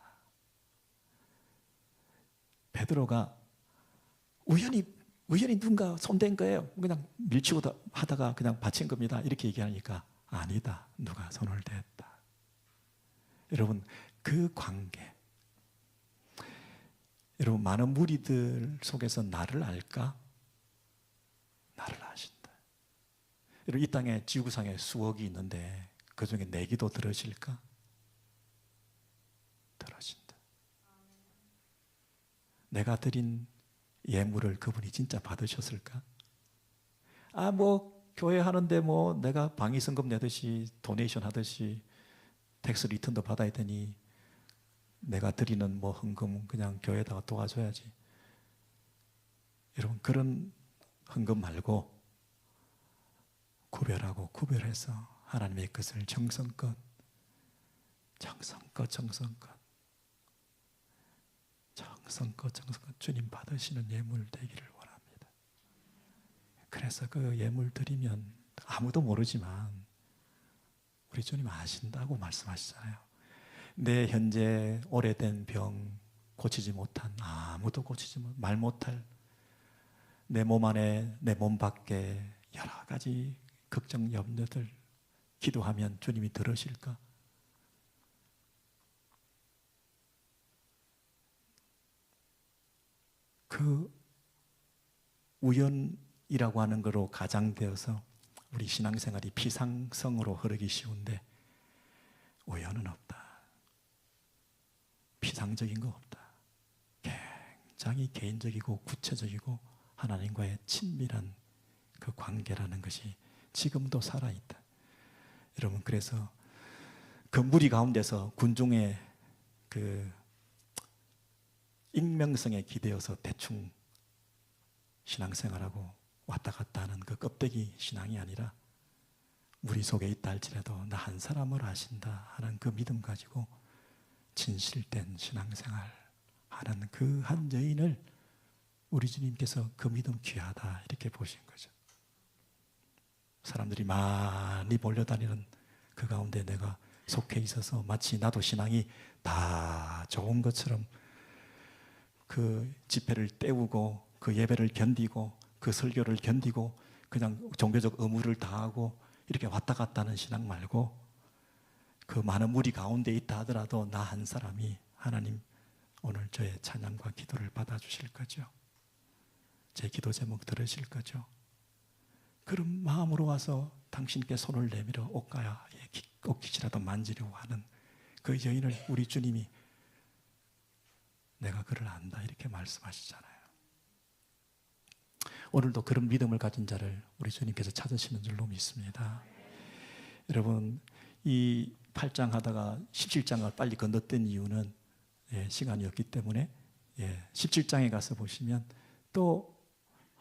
베드로가 우연히 누군가 손댄 거예요. 그냥 밀치고 하다가 그냥 받친 겁니다. 이렇게 얘기하니까 아니다. 누가 손을 댔다. 여러분, 그 관계, 여러분 많은 무리들 속에서 나를 알까? 나를 아신다. 여러분 이 땅에 지구상에 수억이 있는데 그 중에 내 기도 들으실까? 들으신다. 내가 드린 예물을 그분이 진짜 받으셨을까? 뭐 교회 하는데 뭐 내가 방위성금 내듯이 도네이션 하듯이 텍스 리턴도 받아야 되니 내가 드리는 뭐 헌금은 그냥 교회에다가 도와줘야지. 여러분 그런 헌금 말고 구별해서 하나님의 것을 정성껏 주님 받으시는 예물 되기를 원합니다. 그래서 그 예물 드리면 아무도 모르지만 우리 주님 아신다고 말씀하시잖아요. 내 현재 오래된 병 고치지 못한, 아무도 말 못할 내 몸 안에 내 몸 밖에 여러 가지 걱정 염려들 기도하면 주님이 들으실까? 그 우연이라고 하는 거로 가장되어서 우리 신앙생활이 피상성으로 흐르기 쉬운데 우연은 없다. 피상적인 거 없다. 굉장히 개인적이고 구체적이고 하나님과의 친밀한 그 관계라는 것이 지금도 살아있다. 여러분 그래서 그 무리 가운데서 군중의 그 익명성에 기대어서 대충 신앙생활하고 왔다 갔다 하는 그 껍데기 신앙이 아니라 우리 속에 있다 할지라도 나 한 사람을 아신다 하는 그 믿음 가지고 진실된 신앙생활 하는 그 한 여인을 우리 주님께서 그 믿음 귀하다 이렇게 보신 거죠. 사람들이 많이 몰려다니는 그 가운데 내가 속해 있어서 마치 나도 신앙이 다 좋은 것처럼 그 집회를 때우고 그 예배를 견디고 그 설교를 견디고 그냥 종교적 의무를 다하고 이렇게 왔다 갔다 하는 신앙 말고 그 많은 무리 가운데 있다 하더라도 나 한 사람이 하나님 오늘 저의 찬양과 기도를 받아주실 거죠. 제 기도 제목 들으실 거죠. 그런 마음으로 와서 당신께 손을 내밀어 옷깃이라도 만지려고 하는 그 여인을 우리 주님이 내가 그를 안다 이렇게 말씀하시잖아요. 오늘도 그런 믿음을 가진 자를 우리 주님께서 찾으시는 줄로 믿습니다. 여러분 이 8장 하다가 17장을 빨리 건넜던 이유는 시간이 없기 때문에 17장에 가서 보시면 또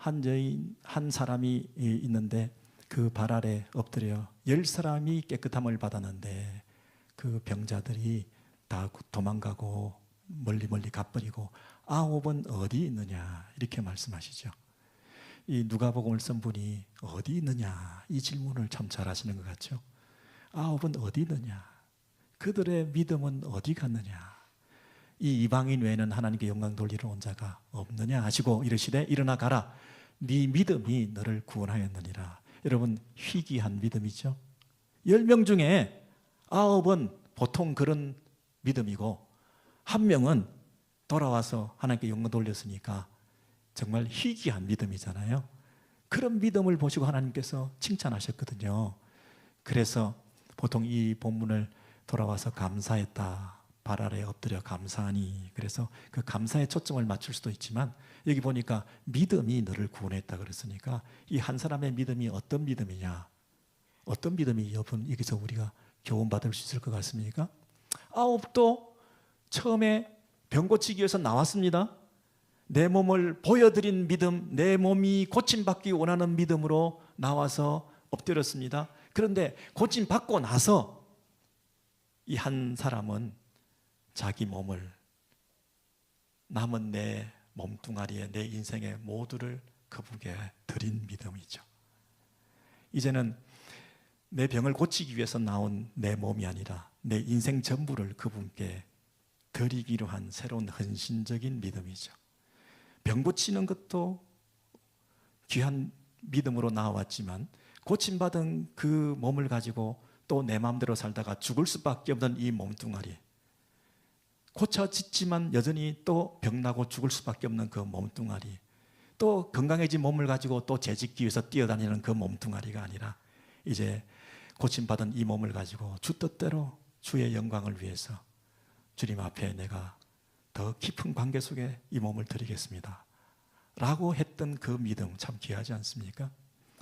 한 여인 한 사람이 있는데 그 발 아래 엎드려 10사람이 깨끗함을 받았는데 그 병자들이 다 도망가고 멀리 가버리고 9은 어디 있느냐 이렇게 말씀하시죠. 이 누가복음을 쓴 분이 어디 있느냐 이 질문을 참 잘하시는 것 같죠. 9은 어디 있느냐, 그들의 믿음은 어디 갔느냐, 이 이방인 외에는 하나님께 영광 돌리러 온 자가 없느냐 하시고 이르시되 일어나 가라 네 믿음이 너를 구원하였느니라. 여러분 희귀한 믿음이죠. 10명 중에 9은 보통 그런 믿음이고 1명은 돌아와서 하나님께 영광 돌렸으니까 정말 희귀한 믿음이잖아요. 그런 믿음을 보시고 하나님께서 칭찬하셨거든요. 그래서 보통 이 본문을 돌아와서 감사했다, 발 아래 엎드려 감사하니, 그래서 그 감사에 초점을 맞출 수도 있지만 여기 보니까 믿음이 너를 구원했다 그랬으니까 이 한 사람의 믿음이 어떤 믿음이냐, 어떤 믿음이 여러분 여기서 우리가 교훈받을 수 있을 것 같습니까? 9도 처음에 병 고치기 위해서 나왔습니다. 내 몸을 보여드린 믿음, 내 몸이 고침받기 원하는 믿음으로 나와서 엎드렸습니다. 그런데 고침받고 나서 이 한 사람은 자기 몸을 남은 내 몸뚱아리에 내 인생의 모두를 그분께 드린 믿음이죠. 이제는 내 병을 고치기 위해서 나온 내 몸이 아니라 내 인생 전부를 그분께 드리기로 한 새로운 헌신적인 믿음이죠. 병 고치는 것도 귀한 믿음으로 나왔지만 고침받은 그 몸을 가지고 또 내 마음대로 살다가 죽을 수밖에 없는 이 몸뚱아리, 고쳐지지만 여전히 또 병나고 죽을 수밖에 없는 그 몸뚱아리, 또 건강해진 몸을 가지고 또 재짓기 위해서 뛰어다니는 그 몸뚱아리가 아니라 이제 고침받은 이 몸을 가지고 주 뜻대로 주의 영광을 위해서 주님 앞에 내가 더 깊은 관계 속에 이 몸을 드리겠습니다 라고 했던 그 믿음 참 귀하지 않습니까?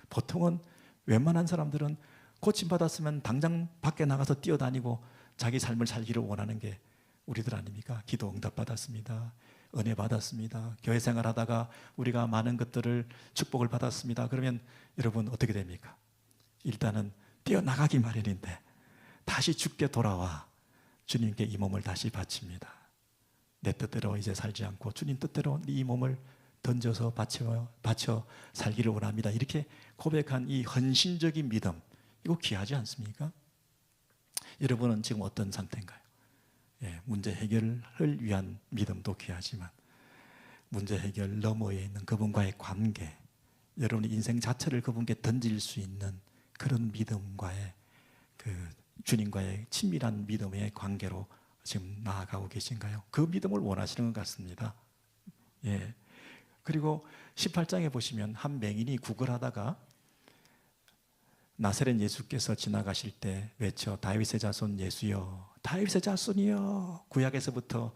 보통은 웬만한 사람들은 고침받았으면 당장 밖에 나가서 뛰어다니고 자기 삶을 살기를 원하는 게 우리들 아닙니까? 기도 응답 받았습니다, 은혜 받았습니다, 교회 생활하다가 우리가 많은 것들을 축복을 받았습니다. 그러면 여러분 어떻게 됩니까? 일단은 뛰어나가기 마련인데 다시 죽게 돌아와 주님께 이 몸을 다시 바칩니다. 내 뜻대로 이제 살지 않고 주님 뜻대로 이 몸을 던져서 바쳐 살기를 원합니다. 이렇게 고백한 이 헌신적인 믿음, 이거 귀하지 않습니까? 여러분은 지금 어떤 상태인가요? 문제 해결을 위한 믿음도 귀하지만 문제 해결 너머에 있는 그분과의 관계, 여러분의 인생 자체를 그분께 던질 수 있는 그런 믿음과의 그 주님과의 친밀한 믿음의 관계로 지금 나아가고 계신가요? 그 믿음을 원하시는 것 같습니다. 그리고 18장에 보시면 한 맹인이 구걸하다가 나사렛 예수께서 지나가실 때 외쳐 다윗의 자손 예수여, 다윗의 자손이여. 구약에서부터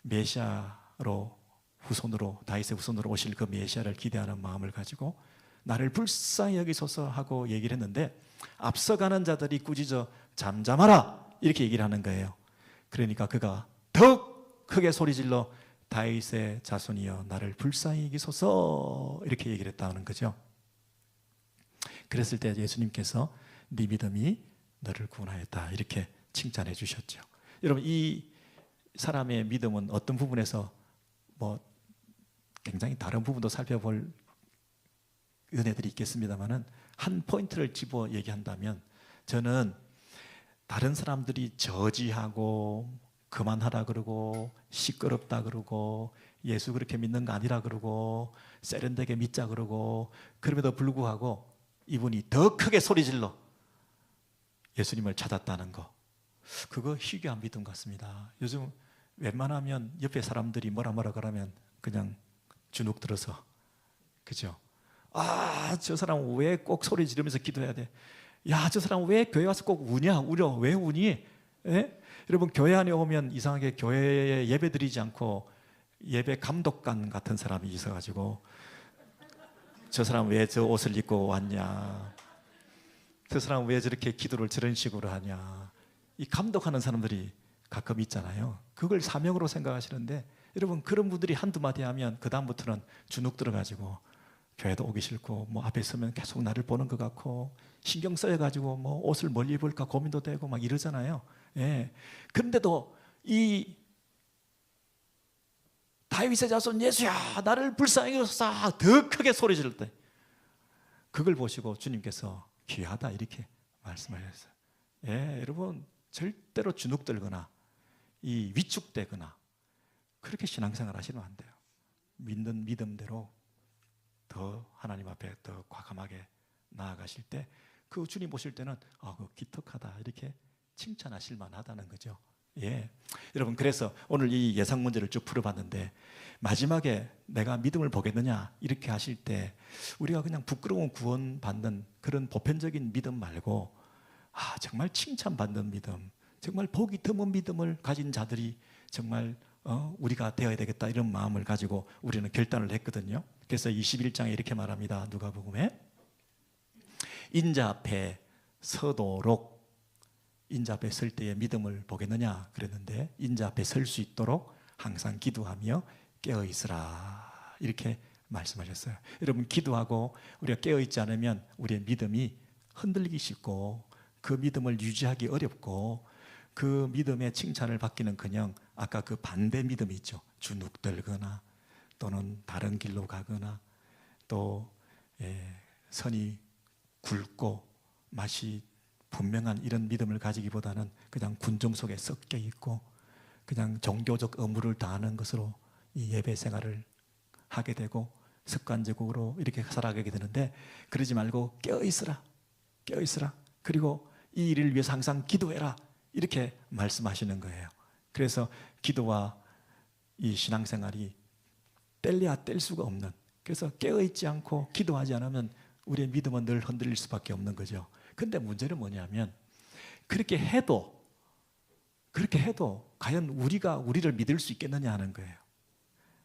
메시아로 후손으로, 다윗의 후손으로 오실 그 메시아를 기대하는 마음을 가지고 나를 불쌍히 여기소서 하고 얘기를 했는데 앞서가는 자들이 꾸짖어 잠잠하라 이렇게 얘기를 하는 거예요. 그러니까 그가 더욱 크게 소리질러 다윗의 자손이여 나를 불쌍히 여기소서 이렇게 얘기를 했다는 거죠. 그랬을 때 예수님께서 네 믿음이 너를 구원하였다 이렇게 칭찬해 주셨죠. 여러분 이 사람의 믿음은 어떤 부분에서 뭐 굉장히 다른 부분도 살펴볼 은혜들이 있겠습니다만은 한 포인트를 집어 얘기한다면 저는 다른 사람들이 저지하고 그만하라 그러고 시끄럽다 그러고 예수 그렇게 믿는 거 아니라 그러고 세련되게 믿자 그러고 그럼에도 불구하고 이분이 더 크게 소리질러 예수님을 찾았다는 거, 그거 희귀한 믿음 같습니다. 요즘 웬만하면 옆에 사람들이 뭐라 그러면 그냥 주눅 들어서, 그죠? 저 사람 왜 꼭 소리 지르면서 기도해야 돼? 야, 저 사람 왜 교회 와서 꼭 우냐? 우려. 왜 우니? 예? 여러분 교회 안에 오면 이상하게 교회에 예배 드리지 않고 예배 감독관 같은 사람이 있어가지고 저 사람 왜 저 옷을 입고 왔냐? 저 사람 왜 저렇게 기도를 저런 식으로 하냐? 이 감독하는 사람들이 가끔 있잖아요. 그걸 사명으로 생각하시는데 여러분 그런 분들이 한두 마디 하면 그 다음부터는 주눅 들어가지고 교회도 오기 싫고 뭐 앞에 서면 계속 나를 보는 것 같고 신경 써여가지고 뭐 옷을 뭘 입을까 고민도 되고 막 이러잖아요. 예. 그런데도 이 다윗의 자손 예수야 나를 불쌍히 여기소서 더 크게 소리 지를 때 그걸 보시고 주님께서 귀하다 이렇게 말씀하셨어요. 예, 여러분 절대로 주눅 들거나 이 위축되거나 그렇게 신앙생활 하시면 안 돼요. 믿는 믿음대로 더 하나님 앞에 더 과감하게 나아가실 때 그 주님 보실 때는 그 기특하다 이렇게 칭찬하실 만하다는 거죠. 예, 여러분 그래서 오늘 이 예상 문제를 쭉 풀어봤는데 마지막에 내가 믿음을 보겠느냐 이렇게 하실 때 우리가 그냥 부끄러운 구원받는 그런 보편적인 믿음 말고 정말 칭찬받는 믿음, 정말 복이 드문 믿음을 가진 자들이 정말 우리가 되어야 되겠다 이런 마음을 가지고 우리는 결단을 했거든요. 그래서 21장에 이렇게 말합니다. 누가복음에 인자 앞에 서도록, 인자 앞에 설 때의 믿음을 보겠느냐 그랬는데 인자 앞에 설 수 있도록 항상 기도하며 깨어 있으라 이렇게 말씀하셨어요. 여러분 기도하고 우리가 깨어 있지 않으면 우리의 믿음이 흔들리기 쉽고 그 믿음을 유지하기 어렵고 그 믿음의 칭찬을 받기는커녕 아까 그 반대 믿음이 있죠. 주눅 들거나 또는 다른 길로 가거나 또 선이 굵고 맛이 분명한 이런 믿음을 가지기보다는 그냥 군중 속에 섞여 있고 그냥 종교적 의무를 다하는 것으로 이 예배 생활을 하게 되고 습관적으로 이렇게 살아가게 되는데 그러지 말고 깨어 있으라, 깨어 있으라. 그리고 이 일을 위해서 항상 기도해라 이렇게 말씀하시는 거예요. 그래서 기도와 이 신앙생활이 뗄래야 뗄 수가 없는, 그래서 깨어있지 않고 기도하지 않으면 우리의 믿음은 늘 흔들릴 수밖에 없는 거죠. 근데 문제는 뭐냐면 그렇게 해도 과연 우리가 우리를 믿을 수 있겠느냐 하는 거예요.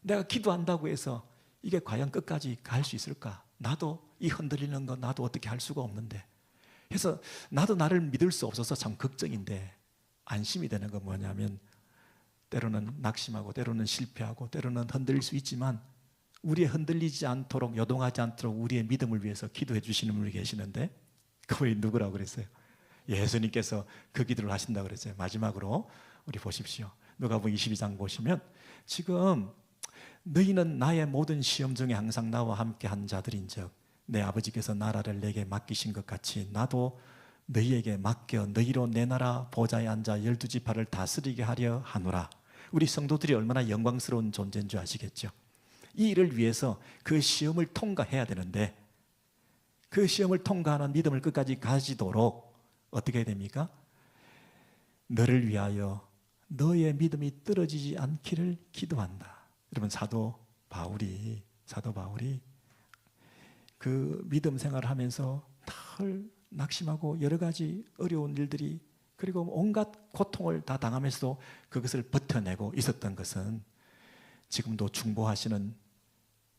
내가 기도한다고 해서 이게 과연 끝까지 갈 수 있을까? 나도 이 흔들리는 거 나도 어떻게 할 수가 없는데, 그래서 나도 나를 믿을 수 없어서 참 걱정인데 안심이 되는 건 뭐냐면 때로는 낙심하고 때로는 실패하고 때로는 흔들릴 수 있지만 우리의 흔들리지 않도록 요동하지 않도록 우리의 믿음을 위해서 기도해 주시는 분이 계시는데 그분이 누구라고 그랬어요? 예수님께서 그 기도를 하신다고 그랬어요. 마지막으로 우리 보십시오. 누가복음 22장 보시면 지금 너희는 나의 모든 시험 중에 항상 나와 함께 한 자들인즉 내 아버지께서 나라를 내게 맡기신 것 같이 나도 너희에게 맡겨 너희로 내 나라 보좌에 앉아 12지파를 다스리게 하려 하노라. 우리 성도들이 얼마나 영광스러운 존재인 줄 아시겠죠? 이 일을 위해서 그 시험을 통과해야 되는데 그 시험을 통과하는 믿음을 끝까지 가지도록 어떻게 해야 됩니까? 너를 위하여 너의 믿음이 떨어지지 않기를 기도한다. 여러분 사도 바울이 그 믿음 생활을 하면서 늘 낙심하고 여러 가지 어려운 일들이 그리고 온갖 고통을 다 당하면서도 그것을 버텨내고 있었던 것은 지금도 중보하시는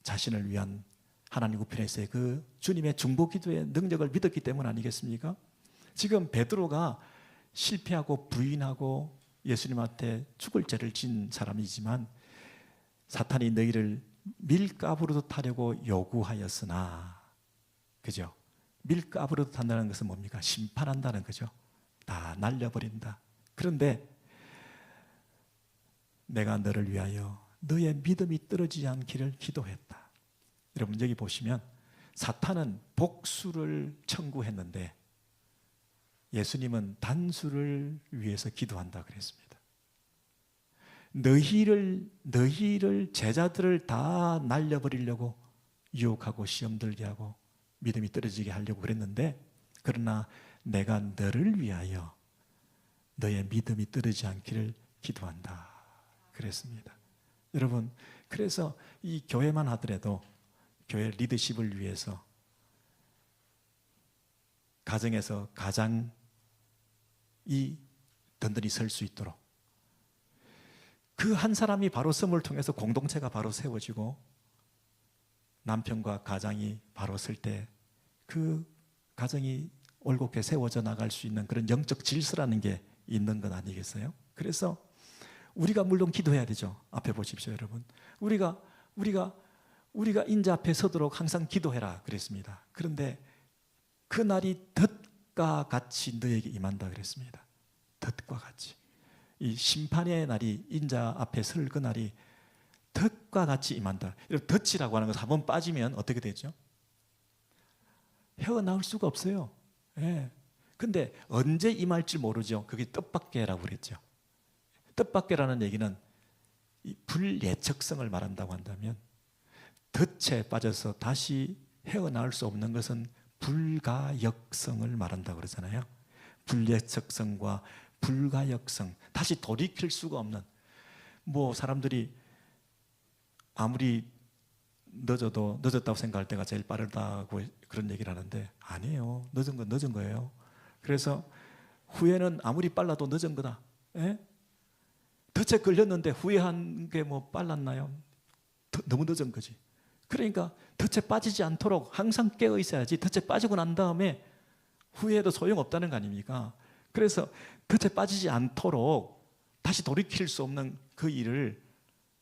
자신을 위한 하나님 우편에서의 그 주님의 중보 기도의 능력을 믿었기 때문 아니겠습니까? 지금 베드로가 실패하고 부인하고 예수님한테 죽을 죄를 진 사람이지만 사탄이 너희를 밀가부로도 타려고 요구하였으나, 그죠? 밀가부로도 탄다는 것은 뭡니까? 심판한다는 거죠. 다 날려버린다. 그런데 내가 너를 위하여 너의 믿음이 떨어지지 않기를 기도했다. 여러분 여기 보시면 사탄은 복수를 청구했는데 예수님은 단수를 위해서 기도한다 그랬습니다. 너희를 제자들을 다 날려버리려고 유혹하고 시험 들게 하고 믿음이 떨어지게 하려고 그랬는데, 그러나 내가 너를 위하여 너의 믿음이 떨어지지 않기를 기도한다 그랬습니다. 여러분, 그래서 이 교회만 하더라도 교회 리더십을 위해서 가정에서 가장이 든든히 설 수 있도록 그 한 사람이 바로 섬을 통해서 공동체가 바로 세워지고 남편과 가장이 바로 설 때 그 가정이 올곧게 세워져 나갈 수 있는 그런 영적 질서라는 게 있는 것 아니겠어요? 그래서 우리가 물론 기도해야 되죠. 앞에 보십시오, 여러분. 우리가 인자 앞에 서도록 항상 기도해라 그랬습니다. 그런데 그 날이 덫과 같이 너에게 임한다 그랬습니다. 덫과 같이. 이 심판의 날이, 인자 앞에 설 그 날이 덫과 같이 임한다. 덫이라고 하는 것은 한번 빠지면 어떻게 되죠? 헤어나올 수가 없어요. 예. 근데 언제 임할지 모르죠. 그게 뜻밖에라고 그랬죠. 뜻밖에라는 얘기는 이 불예측성을 말한다고 한다면, 덫에 빠져서 다시 헤어나올 수 없는 것은 불가역성을 말한다고 그러잖아요. 불예측성과 불가역성, 다시 돌이킬 수가 없는, 뭐 사람들이 아무리 늦어도 늦었다고 생각할 때가 제일 빠르다고 그런 얘기를 하는데 아니에요. 늦은 건 늦은 거예요. 그래서 후회는 아무리 빨라도 늦은 거다. 예? 덫에 걸렸는데 후회한 게 뭐 빨랐나요? 너무 늦은 거지. 그러니까 덫에 빠지지 않도록 항상 깨어 있어야지, 덫에 빠지고 난 다음에 후회해도 소용없다는 거 아닙니까? 그래서 덫에 빠지지 않도록 다시 돌이킬 수 없는 그 일을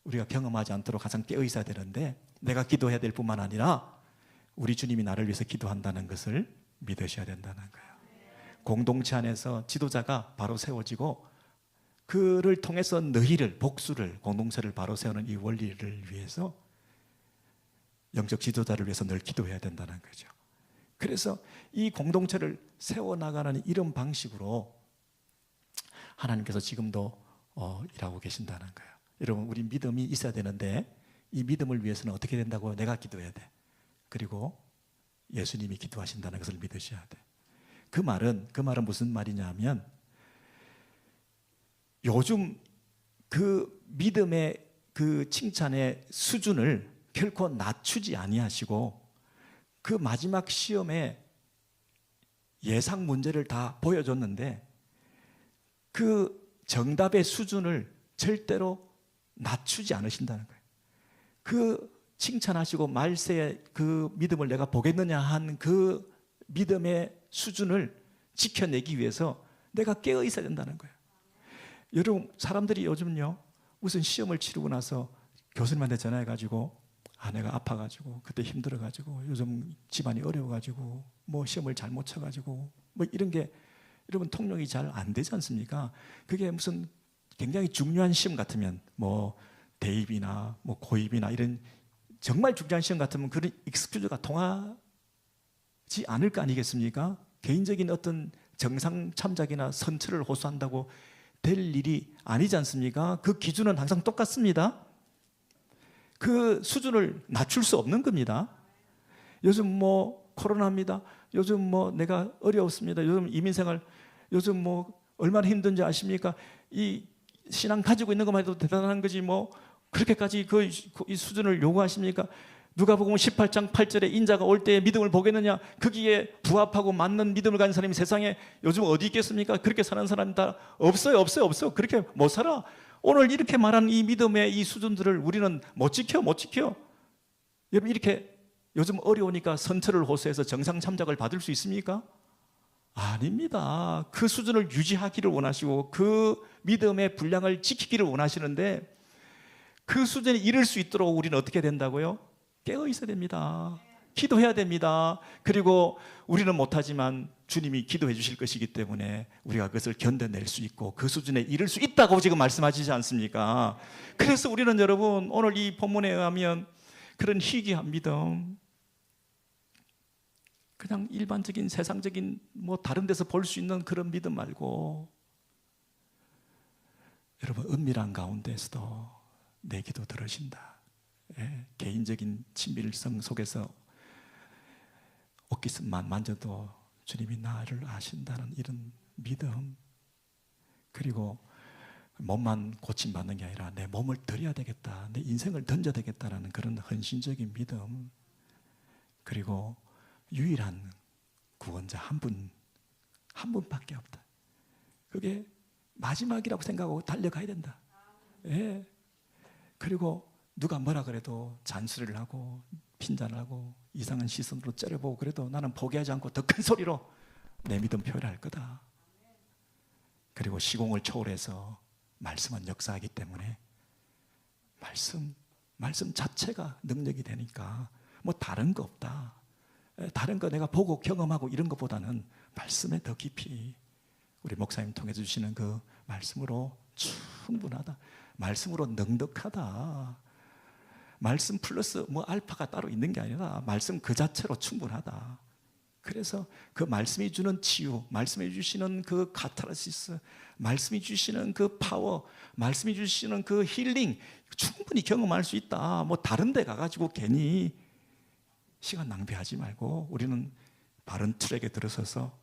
우리가 경험하지 않도록 항상 깨어 있어야 되는데, 내가 기도해야 될 뿐만 아니라 우리 주님이 나를 위해서 기도한다는 것을 믿으셔야 된다는 거예요. 공동체 안에서 지도자가 바로 세워지고 그를 통해서 너희를, 복수를, 공동체를 바로 세우는 이 원리를 위해서 영적 지도자를 위해서 늘 기도해야 된다는 거죠. 그래서 이 공동체를 세워나가는 이런 방식으로 하나님께서 지금도 일하고 계신다는 거예요. 여러분, 우리 믿음이 있어야 되는데 이 믿음을 위해서는 어떻게 된다고요? 내가 기도해야 돼. 그리고 예수님이 기도하신다는 것을 믿으셔야 돼. 그 말은 무슨 말이냐 하면, 요즘 그 믿음의 그 칭찬의 수준을 결코 낮추지 아니하시고 그 마지막 시험에 예상 문제를 다 보여줬는데 그 정답의 수준을 절대로 낮추지 않으신다는 거예요. 그 칭찬하시고 말세에 그 믿음을 내가 보겠느냐 한 그 믿음의 수준을 지켜내기 위해서 내가 깨어 있어야 된다는 거예요. 여러분, 사람들이 요즘요, 무슨 시험을 치르고 나서 교수님한테 전화해가지고 아내가 아파가지고 그때 힘들어가지고 요즘 집안이 어려워가지고 뭐 시험을 잘못 쳐가지고 뭐 이런 게 여러분 통용이 잘 안 되지 않습니까? 그게 무슨 굉장히 중요한 시험 같으면 뭐 대입이나 뭐 고입이나 이런 정말 중요한 시험 같으면 그런 익스큐즈가 통하지 않을 거 아니겠습니까? 개인적인 어떤 정상 참작이나 선처를 호소한다고 될 일이 아니지 않습니까? 그 기준은 항상 똑같습니다. 그 수준을 낮출 수 없는 겁니다. 요즘 뭐 코로나입니다. 요즘 뭐 내가 어려웠습니다. 요즘 이민생활, 요즘 뭐 얼마나 힘든지 아십니까? 이 신앙 가지고 있는 것만 해도 대단한 거지 뭐 그렇게까지 이 수준을 요구하십니까? 누가복음 18장 8절에 인자가 올 때에 믿음을 보겠느냐? 거기에 부합하고 맞는 믿음을 가진 사람이 세상에 요즘 어디 있겠습니까? 그렇게 사는 사람이 다 없어요. 그렇게 못 살아. 오늘 이렇게 말한 이 믿음의 이 수준들을 우리는 못 지켜. 여러분, 이렇게 요즘 어려우니까 선처를 호소해서 정상 참작을 받을 수 있습니까? 아닙니다. 그 수준을 유지하기를 원하시고 그 믿음의 분량을 지키기를 원하시는데, 그 수준에 이를 수 있도록 우리는 어떻게 된다고요? 깨어 있어야 됩니다. 기도해야 됩니다. 그리고 우리는 못하지만 주님이 기도해 주실 것이기 때문에 우리가 그것을 견뎌낼 수 있고 그 수준에 이를 수 있다고 지금 말씀하시지 않습니까? 그래서 우리는 여러분 오늘 이 본문에 의하면 그런 희귀한 믿음, 그냥 일반적인 세상적인 뭐 다른 데서 볼 수 있는 그런 믿음 말고 여러분 은밀한 가운데서도 내 기도 들으신다. 예, 개인적인 친밀성 속에서 옷깃만 만져도 주님이 나를 아신다는 이런 믿음, 그리고 몸만 고침받는 게 아니라 내 몸을 드려야 되겠다, 내 인생을 던져야 되겠다라는 그런 헌신적인 믿음, 그리고 유일한 구원자 한 분밖에 없다. 그게 마지막이라고 생각하고 달려가야 된다. 예. 그리고 누가 뭐라 그래도 잔소리를 하고 핀잔하고 이상한 시선으로 째려보고 그래도 나는 포기하지 않고 더 큰 소리로 내 믿음 표현할 거다. 그리고 시공을 초월해서 말씀은 역사하기 때문에 말씀 자체가 능력이 되니까 뭐 다른 거 없다. 다른 거 내가 보고 경험하고 이런 것보다는 말씀에 더 깊이 우리 목사님 통해 주시는 그 말씀으로 충분하다. 말씀으로 넉넉하다. 말씀 플러스 뭐 알파가 따로 있는 게 아니라 말씀 그 자체로 충분하다. 그래서 그 말씀이 주는 치유, 말씀이 주시는 그 카타르시스, 말씀이 주시는 그 파워, 말씀이 주시는 그 힐링 충분히 경험할 수 있다. 뭐 다른 데 가가지고 괜히 시간 낭비하지 말고 우리는 바른 트랙에 들어서서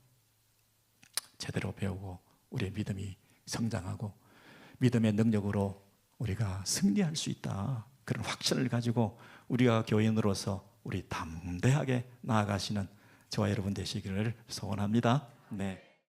제대로 배우고 우리의 믿음이 성장하고 믿음의 능력으로 우리가 승리할 수 있다. 그런 확신을 가지고 우리가 교인으로서 우리 담대하게 나아가시는 저와 여러분 되시기를 소원합니다. 네.